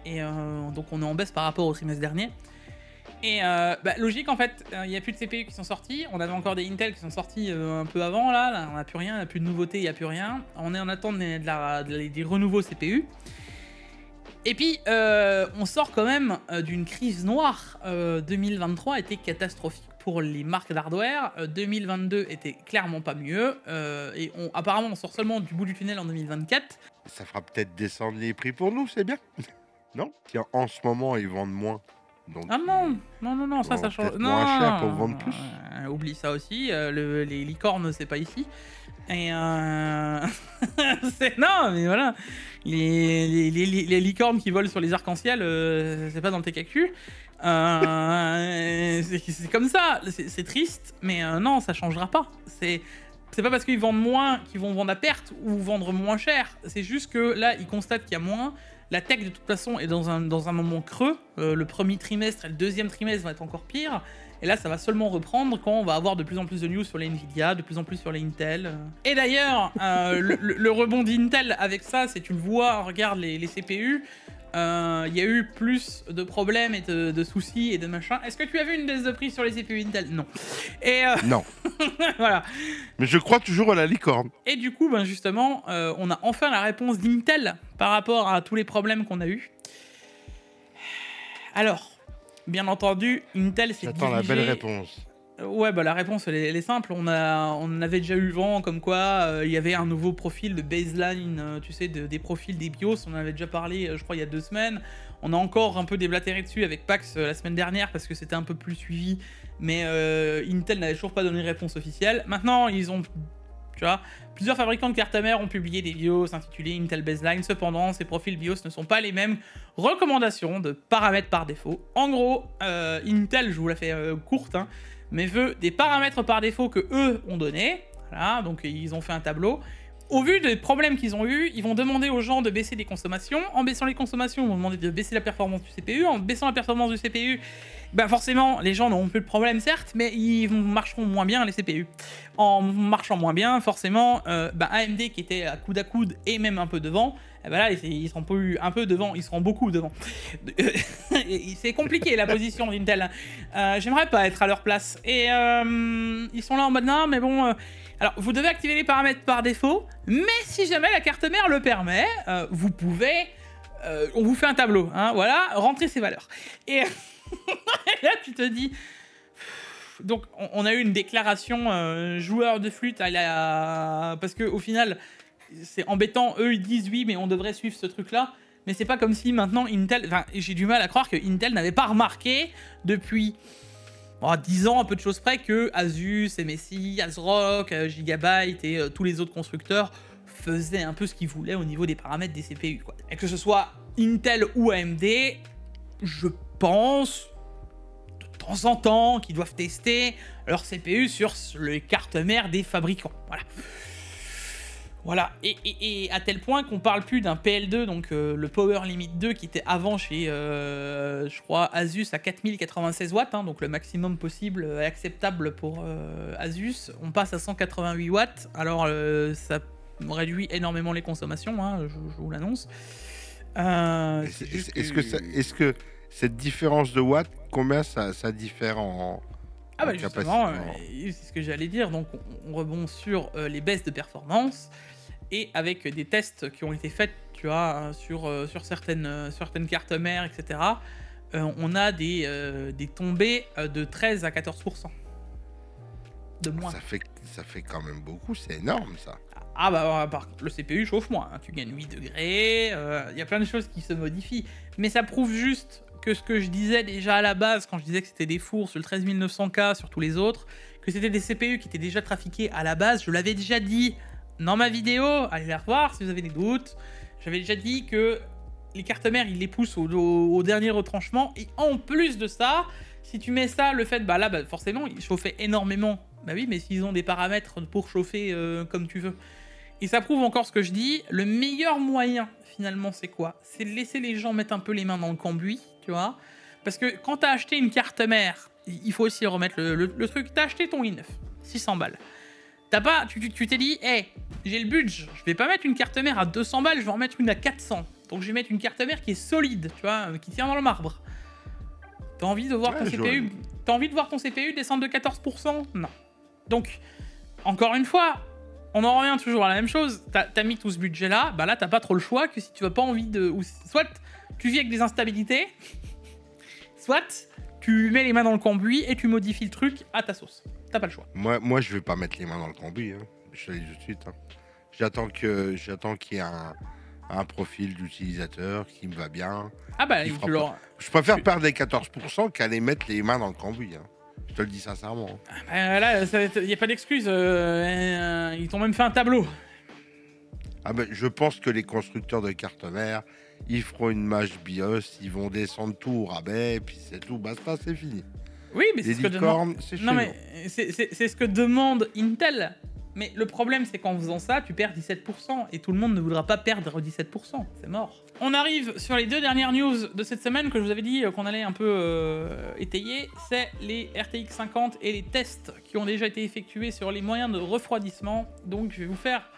Et donc on est en baisse par rapport au trimestre dernier. Et logique, en fait, il n'y a plus de CPU qui sont sortis. On avait encore des Intel qui sont sortis un peu avant, là on n'a plus rien, on n'a plus de nouveautés, il n'y a plus rien. On est en attente des renouveaux CPU. Et puis, on sort quand même d'une crise noire. 2023 a été catastrophique pour les marques d'hardware. 2022 était clairement pas mieux. Et apparemment, on sort seulement du bout du tunnel en 2024. Ça fera peut-être descendre les prix pour nous, c'est bien. Non? Tiens, en ce moment, ils vendent moins. Donc, ah non, ça change. Non, moins cher pour vendre plus. Oublie ça aussi. Les licornes, c'est pas ici. Et non, mais voilà. Les licornes qui volent sur les arcs-en-ciel, c'est pas dans le TKQ. C'est comme ça. C'est triste, mais non, ça changera pas. C'est pas parce qu'ils vendent moins qu'ils vont vendre à perte ou vendre moins cher. C'est juste que là, ils constatent qu'il y a moins. La tech, de toute façon, est dans un moment creux. Le premier trimestre et le deuxième trimestre vont être encore pires. Et là, ça va seulement reprendre quand on va avoir de plus en plus de news sur les Nvidia, de plus en plus sur les Intel. Et d'ailleurs, le rebond d'Intel avec ça, c'est tu le vois, regarde les CPU. Il y a eu plus de problèmes et de soucis et de machin. Est-ce que tu as vu une baisse de prix sur les CPU Intel? Non. Et non. voilà. Mais je crois toujours à la licorne. Et du coup, ben justement, on a enfin la réponse d'Intel par rapport à tous les problèmes qu'on a eus. Alors, bien entendu, Intel s'est dirigé... J'attends la belle réponse. Ouais, bah la réponse, elle est simple. On avait déjà eu vent comme quoi il y avait un nouveau profil de baseline, tu sais, des profils des BIOS. On en avait déjà parlé, je crois, il y a 2 semaines. On a encore un peu déblatéré dessus avec PAX la semaine dernière parce que c'était un peu plus suivi. Mais Intel n'avait toujours pas donné de réponse officielle. Maintenant, ils ont... Tu vois, plusieurs fabricants de cartes mères ont publié des BIOS intitulés Intel Baseline. Cependant, ces profils BIOS ne sont pas les mêmes recommandations de paramètres par défaut. En gros, Intel, je vous la fais courte, hein, mais veut des paramètres par défaut que eux ont donnés. Voilà, donc ils ont fait un tableau. Au vu des problèmes qu'ils ont eu, ils vont demander aux gens de baisser les consommations. En baissant les consommations, ils vont demander de baisser la performance du CPU. En baissant la performance du CPU, ben forcément, les gens n'auront plus de problème, certes, mais ils marcheront moins bien, les CPU. En marchant moins bien, forcément, AMD, qui était à coude et même un peu devant, ben là, ils seront plus un peu devant, ils seront beaucoup devant. C'est compliqué, la position d'Intel. J'aimerais pas être à leur place. Et ils sont là en mode, non, mais bon... alors, vous devez activer les paramètres par défaut, mais si jamais la carte mère le permet, vous pouvez... on vous fait un tableau, hein, voilà, rentrez ces valeurs. Et là, tu te dis... Donc, on a eu une déclaration joueur de flûte parce qu'au final, c'est embêtant, eux, ils disent oui, mais on devrait suivre ce truc-là. Mais c'est pas comme si maintenant Intel... Enfin, j'ai du mal à croire que Intel n'avait pas remarqué depuis... 10 ans, à peu de choses près, que Asus, MSI, ASRock, Gigabyte et tous les autres constructeurs faisaient un peu ce qu'ils voulaient au niveau des paramètres des CPU, quoi. Et que ce soit Intel ou AMD, je pense, de temps en temps, qu'ils doivent tester leur CPU sur les cartes mères des fabricants. Voilà, et à tel point qu'on parle plus d'un PL2, donc le Power Limit 2 qui était avant chez, je crois, Asus à 4096 watts, hein, donc le maximum possible acceptable pour Asus. On passe à 188 watts, alors ça réduit énormément les consommations, hein, je vous l'annonce. Est-ce que cette différence de watts, combien ça diffère en justement, capacité c'est ce que j'allais dire. Donc on rebond sur les baisses de performance et avec des tests qui ont été faits, tu vois, sur certaines cartes mères, etc. On a des tombées de 13 à 14% de moins. Ça fait quand même beaucoup, c'est énorme ça. Ah bah, le CPU chauffe moins, hein. Tu gagnes 8 degrés, y a plein de choses qui se modifient. Mais ça prouve juste que ce que je disais déjà à la base, quand je disais que c'était des fours sur le 13900K, sur tous les autres, que c'était des CPU qui étaient déjà trafiqués à la base, je l'avais déjà dit dans ma vidéo, allez la revoir si vous avez des doutes. J'avais déjà dit que les cartes mères, ils les poussent au dernier retranchement, et en plus de ça, si tu mets ça, le fait, forcément, ils chauffaient énormément. Bah oui, mais s'ils ont des paramètres pour chauffer comme tu veux. Et ça prouve encore ce que je dis, le meilleur moyen, finalement, c'est quoi? C'est de laisser les gens mettre un peu les mains dans le cambouis, tu vois. Parce que quand t'as acheté une carte mère, il faut aussi remettre le truc, t'as acheté ton i9, 600 balles. Tu t'es dit, j'ai le budget, je vais pas mettre une carte mère à 200 balles, je vais en mettre une à 400. Donc je vais mettre une carte mère qui est solide, tu vois, qui tient dans le marbre. T'as envie de voir ton CPU descendre de 14%? Non. Donc, encore une fois, on en revient toujours à la même chose. T'as mis tout ce budget-là, là, t'as pas trop le choix que si tu n'as pas envie de... Soit tu vis avec des instabilités, soit tu mets les mains dans le cambouis et tu modifies le truc à ta sauce. T'as pas le choix. Moi, je vais pas mettre les mains dans le cambouis. Hein. Je te le dis tout de suite. Hein. J'attends qu'il y ait un profil d'utilisateur qui me va bien. Je préfère perdre les 14% qu'aller mettre les mains dans le cambouis. Hein. Je te le dis sincèrement. Là, il n'y a pas d'excuse. Ils t'ont même fait un tableau. Je pense que les constructeurs de cartes mères, ils feront une mage BIOS, ils vont descendre tout au rabais, et puis c'est tout, basta, c'est fini. Oui, mais c'est ce que demande... c'est ce que demande Intel. Mais le problème, c'est qu'en faisant ça, tu perds 17%. Et tout le monde ne voudra pas perdre 17%. C'est mort. On arrive sur les deux dernières news de cette semaine que je vous avais dit qu'on allait un peu étayer. C'est les RTX 50 et les tests qui ont déjà été effectués sur les moyens de refroidissement. Donc je vais vous faire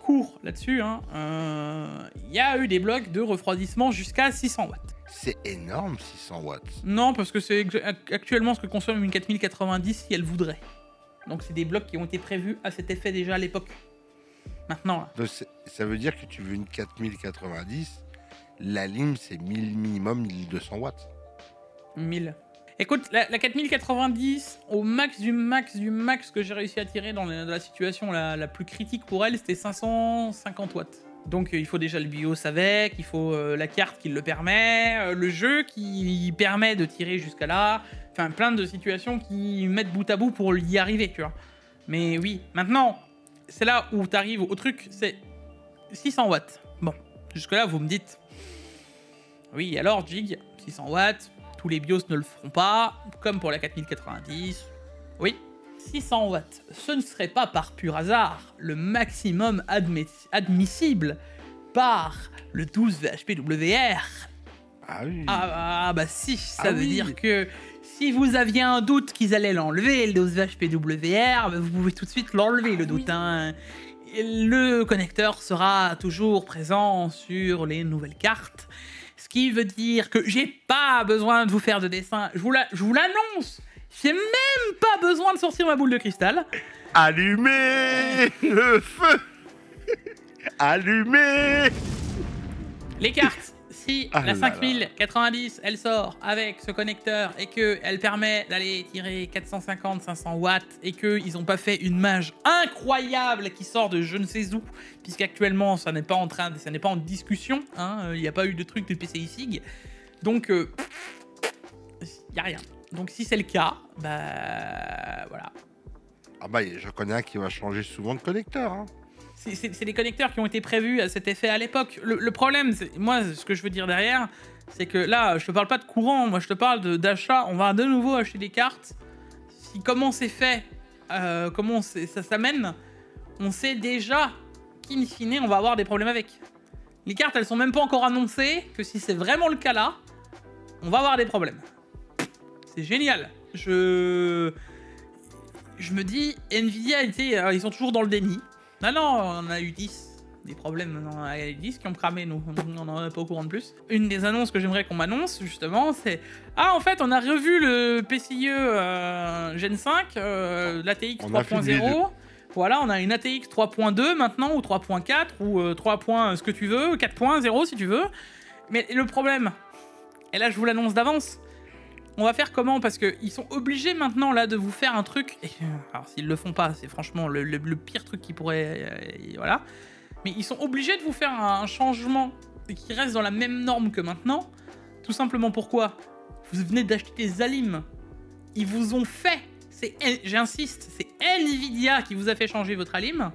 court là-dessus. Il y a eu des blocs de refroidissement jusqu'à 600 watts. C'est énorme, 600 watts. Non, parce que c'est actuellement ce que consomme une 4090 si elle voudrait. Donc c'est des blocs qui ont été prévus à cet effet déjà à l'époque. Maintenant, là. Donc, ça veut dire que tu veux une 4090, la lime c'est minimum 1200 watts. 1000. Écoute, la 4090, au max du max que j'ai réussi à tirer dans la situation la plus critique pour elle, c'était 550 watts. Donc il faut déjà le BIOS avec, il faut la carte qui le permet, le jeu qui permet de tirer jusqu'à là. Enfin, plein de situations qui mettent bout à bout pour y arriver, tu vois. Mais oui, maintenant, c'est là où tu arrives au truc, c'est 600 watts. Bon, jusque-là, vous me dites... Oui, alors, Jig, 600 watts, tous les BIOS ne le feront pas, comme pour la 4090. Oui, 600 watts, ce ne serait pas par pur hasard le maximum admissible par le 12 VHPWR. Ah oui. Si, ça veut dire que si vous aviez un doute qu'ils allaient l'enlever, le 12 VHPWR, vous pouvez tout de suite l'enlever, le doute. Hein. Le connecteur sera toujours présent sur les nouvelles cartes, ce qui veut dire que j'ai pas besoin de vous faire de dessin, je vous l'annonce. J'ai même pas besoin de sortir ma boule de cristal. Allumez le feu. Allumez les cartes. Si la 5090, elle sort avec ce connecteur et qu'elle permet d'aller tirer 450-500 watts et qu'ils n'ont pas fait une mage incroyable qui sort de je ne sais où, puisqu'actuellement ça n'est pas en discussion, il n'y a pas eu de truc de PCI SIG, donc il n'y a rien. Donc si c'est le cas, voilà. Je connais un qui va changer souvent de connecteur. Hein. C'est des connecteurs qui ont été prévus à cet effet à l'époque. Le problème, moi, ce que je veux dire derrière, c'est que là, je te parle pas de courant, moi je te parle d'achat. On va de nouveau acheter des cartes. Comment c'est fait, comment ça s'amène, on sait déjà qu'in fine, on va avoir des problèmes avec. Les cartes, elles sont même pas encore annoncées, que si c'est vraiment le cas là, on va avoir des problèmes. C'est génial. Je me dis, Nvidia, ils sont toujours dans le déni. Non, non, on a eu 10. Des problèmes, on en a eu 10 qui ont cramé, nous. On n'en est pas au courant de plus. Une des annonces que j'aimerais qu'on m'annonce, justement, c'est... Ah, en fait, on a revu le PCIe Gen 5, l'ATX 3.0. Voilà, on a une ATX 3.2 maintenant, ou 3.4, ou 3. Ce que tu veux, 4.0 si tu veux. Mais le problème, et là je vous l'annonce d'avance, on va faire comment? Parce qu'ils sont obligés maintenant là de vous faire un truc. Et, alors s'ils le font pas, c'est franchement le pire truc qu'ils pourraient. Voilà. Mais ils sont obligés de vous faire un changement qui reste dans la même norme que maintenant. Tout simplement pourquoi? Vous venez d'acheter des Alim. Ils vous ont fait. J'insiste, c'est Nvidia qui vous a fait changer votre Alim.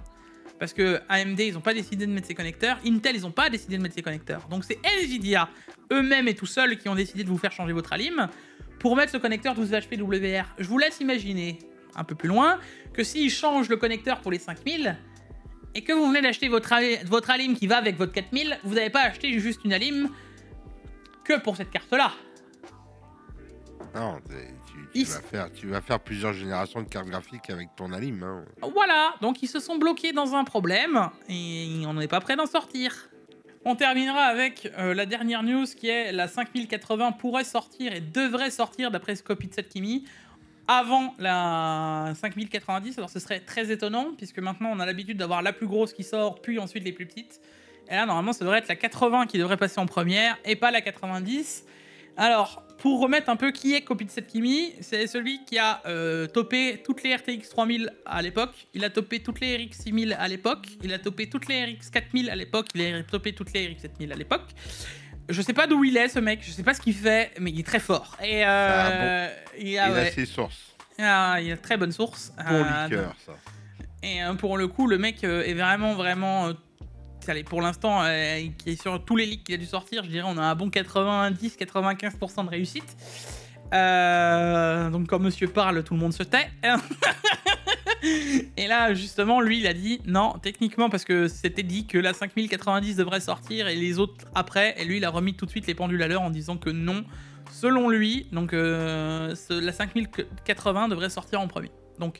Parce que AMD, ils n'ont pas décidé de mettre ses connecteurs. Intel, ils n'ont pas décidé de mettre ses connecteurs. Donc c'est Nvidia, eux-mêmes et tout seuls, qui ont décidé de vous faire changer votre Alim pour mettre le connecteur 12HP-WR. Je vous laisse imaginer, un peu plus loin, que s'ils changent le connecteur pour les 5000 et que vous venez d'acheter votre Alim qui va avec votre 4000, vous n'avez pas acheté juste une Alim que pour cette carte-là. Non, tu vas faire plusieurs générations de cartes graphiques avec ton Alim. Hein. Voilà, donc ils se sont bloqués dans un problème et on n'est pas prêt d'en sortir. On terminera avec la dernière news qui est la 5080 pourrait sortir et devrait sortir d'après Scopit7 Kimi avant la 5090. Alors ce serait très étonnant puisque maintenant on a l'habitude d'avoir la plus grosse qui sort puis ensuite les plus petites. Et là normalement ça devrait être la 80 qui devrait passer en première et pas la 90. Alors, pour remettre un peu qui est Scopit7 Kimi, c'est celui qui a topé toutes les RTX 3000 à l'époque, il a topé toutes les RX 6000 à l'époque, il a topé toutes les RX 4000 à l'époque, il a topé toutes les RX 7000 à l'époque. Je sais pas d'où il est ce mec, je sais pas ce qu'il fait, mais il est très fort. Et il a ses sources. Il a de très bonnes sources. Bon liqueur, ça. Et pour le coup, le mec est vraiment allez, pour l'instant, qui est sur tous les leaks qu'il a dû sortir, je dirais on a un bon 90-95% de réussite. Donc quand monsieur parle, tout le monde se tait. Et là, justement, lui, il a dit non, techniquement, parce que c'était dit que la 5090 devrait sortir et les autres après. Et lui, il a remis tout de suite les pendules à l'heure en disant que non, selon lui, donc la 5080 devrait sortir en premier. Donc,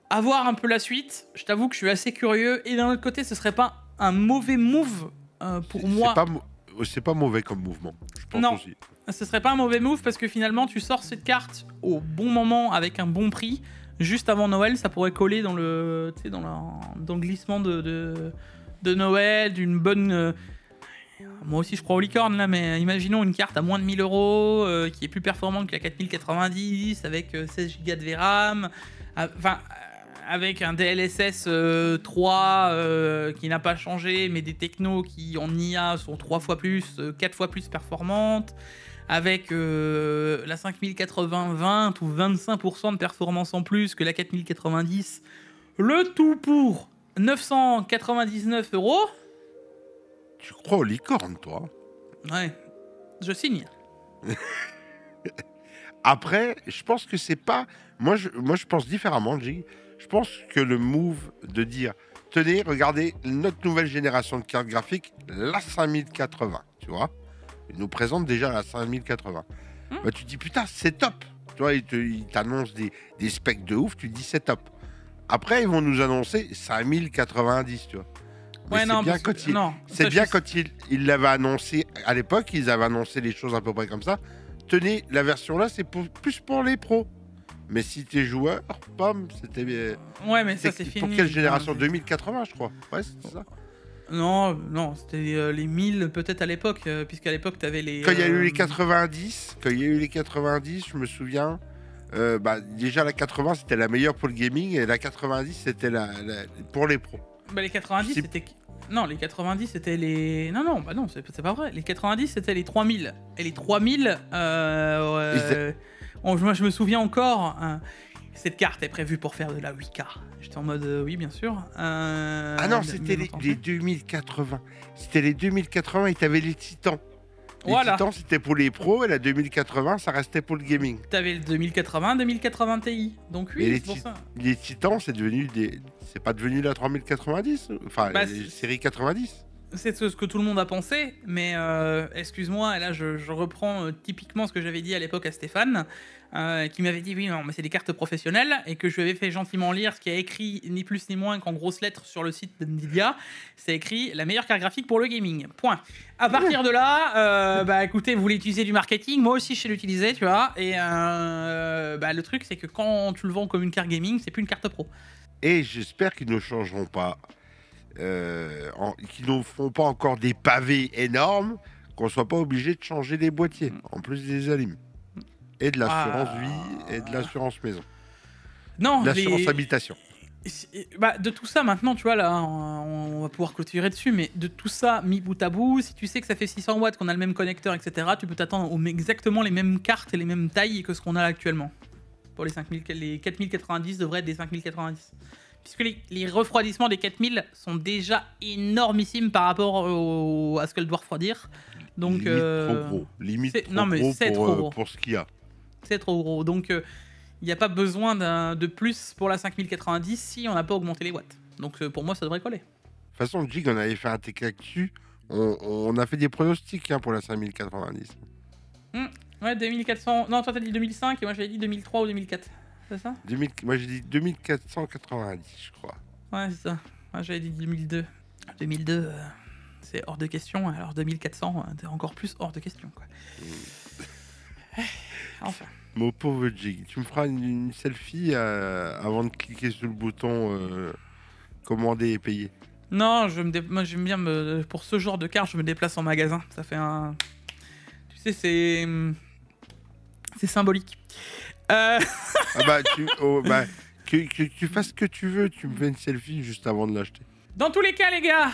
à voir un peu la suite. Je t'avoue que je suis assez curieux. Et d'un autre côté, ce serait pas un mauvais move pour moi. C'est pas mauvais comme mouvement. Je pense non, aussi. Ce serait pas un mauvais move parce que finalement, tu sors cette carte au bon moment avec un bon prix. Juste avant Noël, ça pourrait coller dans le, dans le glissement de Noël, d'une bonne... Moi aussi, je crois aux licornes, là, mais imaginons une carte à moins de 1000 € qui est plus performante que la 4090, avec 16 Go de VRAM, enfin, avec un DLSS 3 qui n'a pas changé, mais des technos qui, en IA, sont 3 fois plus, 4 fois plus performantes, avec la 5080 20 ou 25% de performance en plus que la 4090, le tout pour 999 €. Tu crois aux licornes, toi? Ouais, je signe. Après, je pense que c'est pas... Moi, je pense différemment, Jig. Je pense que le move de dire, tenez, regardez notre nouvelle génération de cartes graphiques, la 5080, tu vois. Ils nous présentent déjà la 5080. Bah, tu te dis, putain, c'est top. Tu vois, ils t'annoncent des specs de ouf, tu te dis, c'est top. Après, ils vont nous annoncer 5090, tu vois. Ouais, non, c'est bien quand ils l'avaient annoncé à l'époque, ils avaient annoncé les choses à peu près comme ça. Tenez, la version là, c'est plus pour les pros. Mais si t'es joueur, bam, c'était bien. Ouais, mais ça c'est fini. Pour quelle génération? 2080, je crois. Ouais, c'est ça. Non, c'était les 1000 peut-être à l'époque, puisqu'à l'époque t'avais les. Quand il y a eu les 90, je me souviens. Déjà la 80 c'était la meilleure pour le gaming et la 90 c'était pour les pros. Bah les 90 c'était... Non, les 90 c'était les... Non, bah non, c'est pas vrai. Les 90 c'était les 3000. Et les 3000... moi je me souviens encore, cette carte est prévue pour faire de la 8K. J'étais en mode oui bien sûr. Ah non, c'était les 2080. C'était les 2080 et t'avais les Titans. Les Titans c'était pour les pros et la 2080 ça restait pour le gaming. T'avais le 2080 Ti. Donc oui, c'est pour ça. Les Titans c'est pas devenu la 3090. Enfin, les séries 90. c'est ce que tout le monde a pensé, mais excuse-moi, et là je reprends typiquement ce que j'avais dit à l'époque à Stéphane, qui m'avait dit oui, non, mais c'est des cartes professionnelles, et que je lui avais fait gentiment lire ce qui a écrit ni plus ni moins qu'en grosses lettres sur le site de Nvidia. C'est écrit la meilleure carte graphique pour le gaming. Point. À partir de là, bah écoutez, vous voulez utiliser du marketing, moi aussi je sais l'utiliser, tu vois. Et bah, le truc c'est que quand tu le vends comme une carte gaming, c'est plus une carte pro. Et j'espère qu'ils ne changeront pas, qu'ils ne feront pas encore des pavés énormes, qu'on soit pas obligé de changer les boîtiers, en plus des alimes. Et de l'assurance vie et de l'assurance maison. Non, de l'assurance habitation. Bah, de tout ça maintenant, tu vois, là, on va pouvoir clôturer dessus, mais de tout ça mis bout à bout, si tu sais que ça fait 600 watts, qu'on a le même connecteur, etc., tu peux t'attendre exactement les mêmes cartes et les mêmes tailles que ce qu'on a actuellement. Pour les 4090 devraient être des 5090. Puisque les refroidissements des 4000 sont déjà énormissimes par rapport à ce qu'elle doit refroidir. Donc, limite trop gros. Limite trop gros pour ce qu'il y a. C'est trop gros. Donc, il n'y a pas besoin de plus pour la 5090 si on n'a pas augmenté les watts. Donc, pour moi, ça devrait coller. De toute façon, Jig, on avait fait un TK dessus. On a fait des pronostics pour la 5090. Ouais, 2400. Non, toi, t'as dit 2005 et moi, j'avais dit 2003 ou 2004. C'est ça? Moi, j'ai dit 2490, je crois. Ouais, c'est ça. Moi, j'avais dit 2002. 2002, c'est hors de question. Alors, 2400, t'es encore plus hors de question, quoi. Enfin. Mon pauvre Jig, tu me feras une selfie avant de cliquer sur le bouton commander et payer. Non, moi j'aime bien pour ce genre de carte, je me déplace en magasin. Ça fait un. Tu sais, c'est symbolique. Ah bah, que tu fasses ce que tu veux, tu me fais une selfie juste avant de l'acheter. Dans tous les cas, les gars,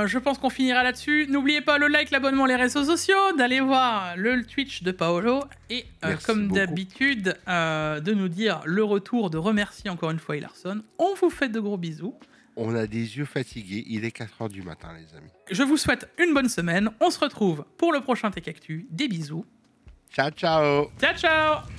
je pense qu'on finira là-dessus. N'oubliez pas le like, l'abonnement, les réseaux sociaux, d'aller voir le Twitch de Paolo et comme d'habitude, de nous dire le retour, de remercier encore une fois Ilarson. On vous fait de gros bisous. On a des yeux fatigués, il est 4h du matin, les amis. Je vous souhaite une bonne semaine. On se retrouve pour le prochain Tech Actu. Des bisous. Ciao, ciao. Ciao, ciao.